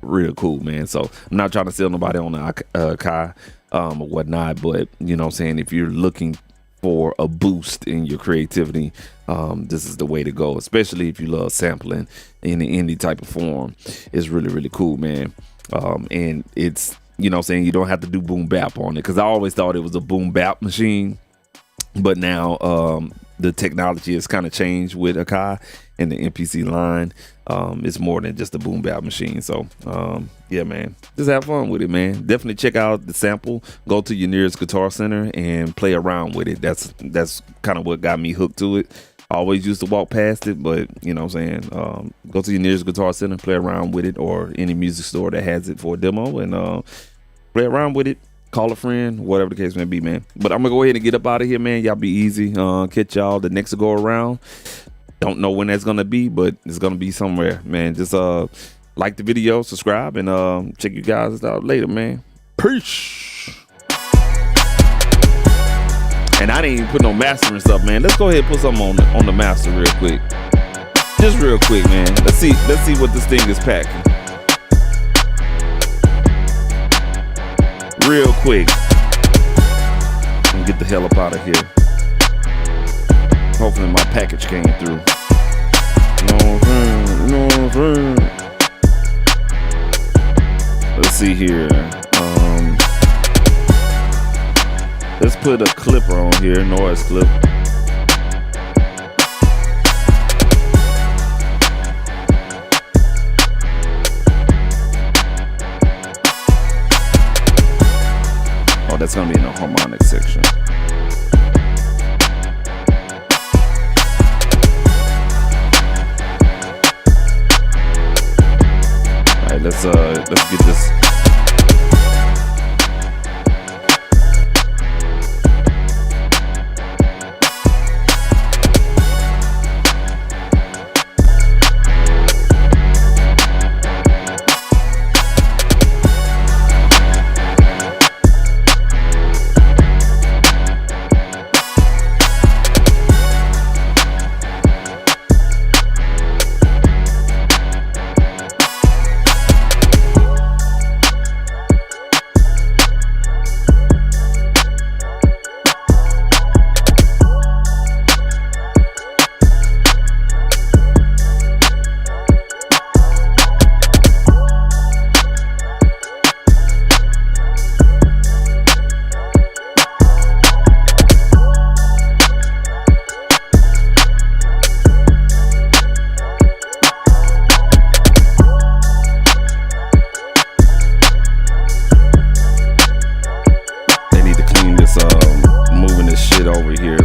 Real cool, man. So I'm not trying to sell nobody on the Kai or whatnot, but you know what I'm saying, if you're looking for a boost in your creativity, this is the way to go, especially if you love sampling in any type of form. It's really, really cool, man. And it's, you know what I'm saying, you don't have to do boom bap on it, because I always thought it was a boom bap machine, but now the technology has kind of changed with Akai and the MPC line. It's more than just a boom bap machine. So yeah, man, just have fun with it, man. Definitely check out the sample. Go to your nearest Guitar Center and play around with it. That's kind of what got me hooked to it. I always used to walk past it, but you know what I'm saying, go to your nearest Guitar Center, play around with it, or any music store that has it for a demo, and play around with it. Call a friend, whatever the case may be, man. But I'm gonna go ahead and get up out of here, man. Y'all be easy. Catch y'all the next go around. Don't know when that's gonna be, but it's gonna be somewhere, man. Just like the video, subscribe, and check you guys out later, man. Peace. And I didn't even put no mastering stuff, man. Let's go ahead and put something on the master real quick. Just real quick, man. Let's see what this thing is packing. Real quick. And get the hell up out of here. Hopefully my package came through. Let's see here. Let's put a clipper on here, noise clip. Oh, that's gonna be in the harmonic section. All right, let's get this.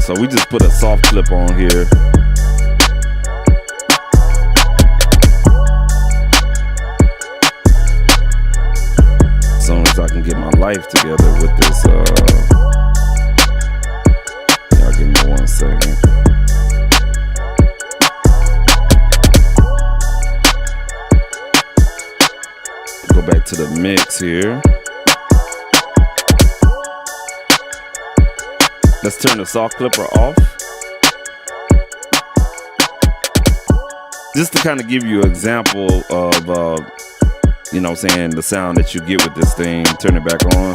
So we just put a soft clip on here. As soon as I can get my life together with this, y'all give me 1 second. Go back to the mix here. Let's turn the soft clipper off. Just to kind of give you an example of, you know what I'm saying, the sound that you get with this thing. Turn it back on.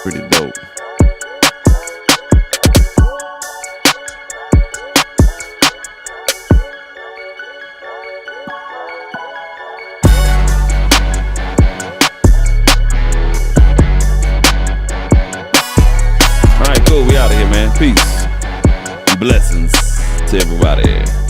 Pretty dope. All right, cool. We out of here, man. Peace and blessings to everybody.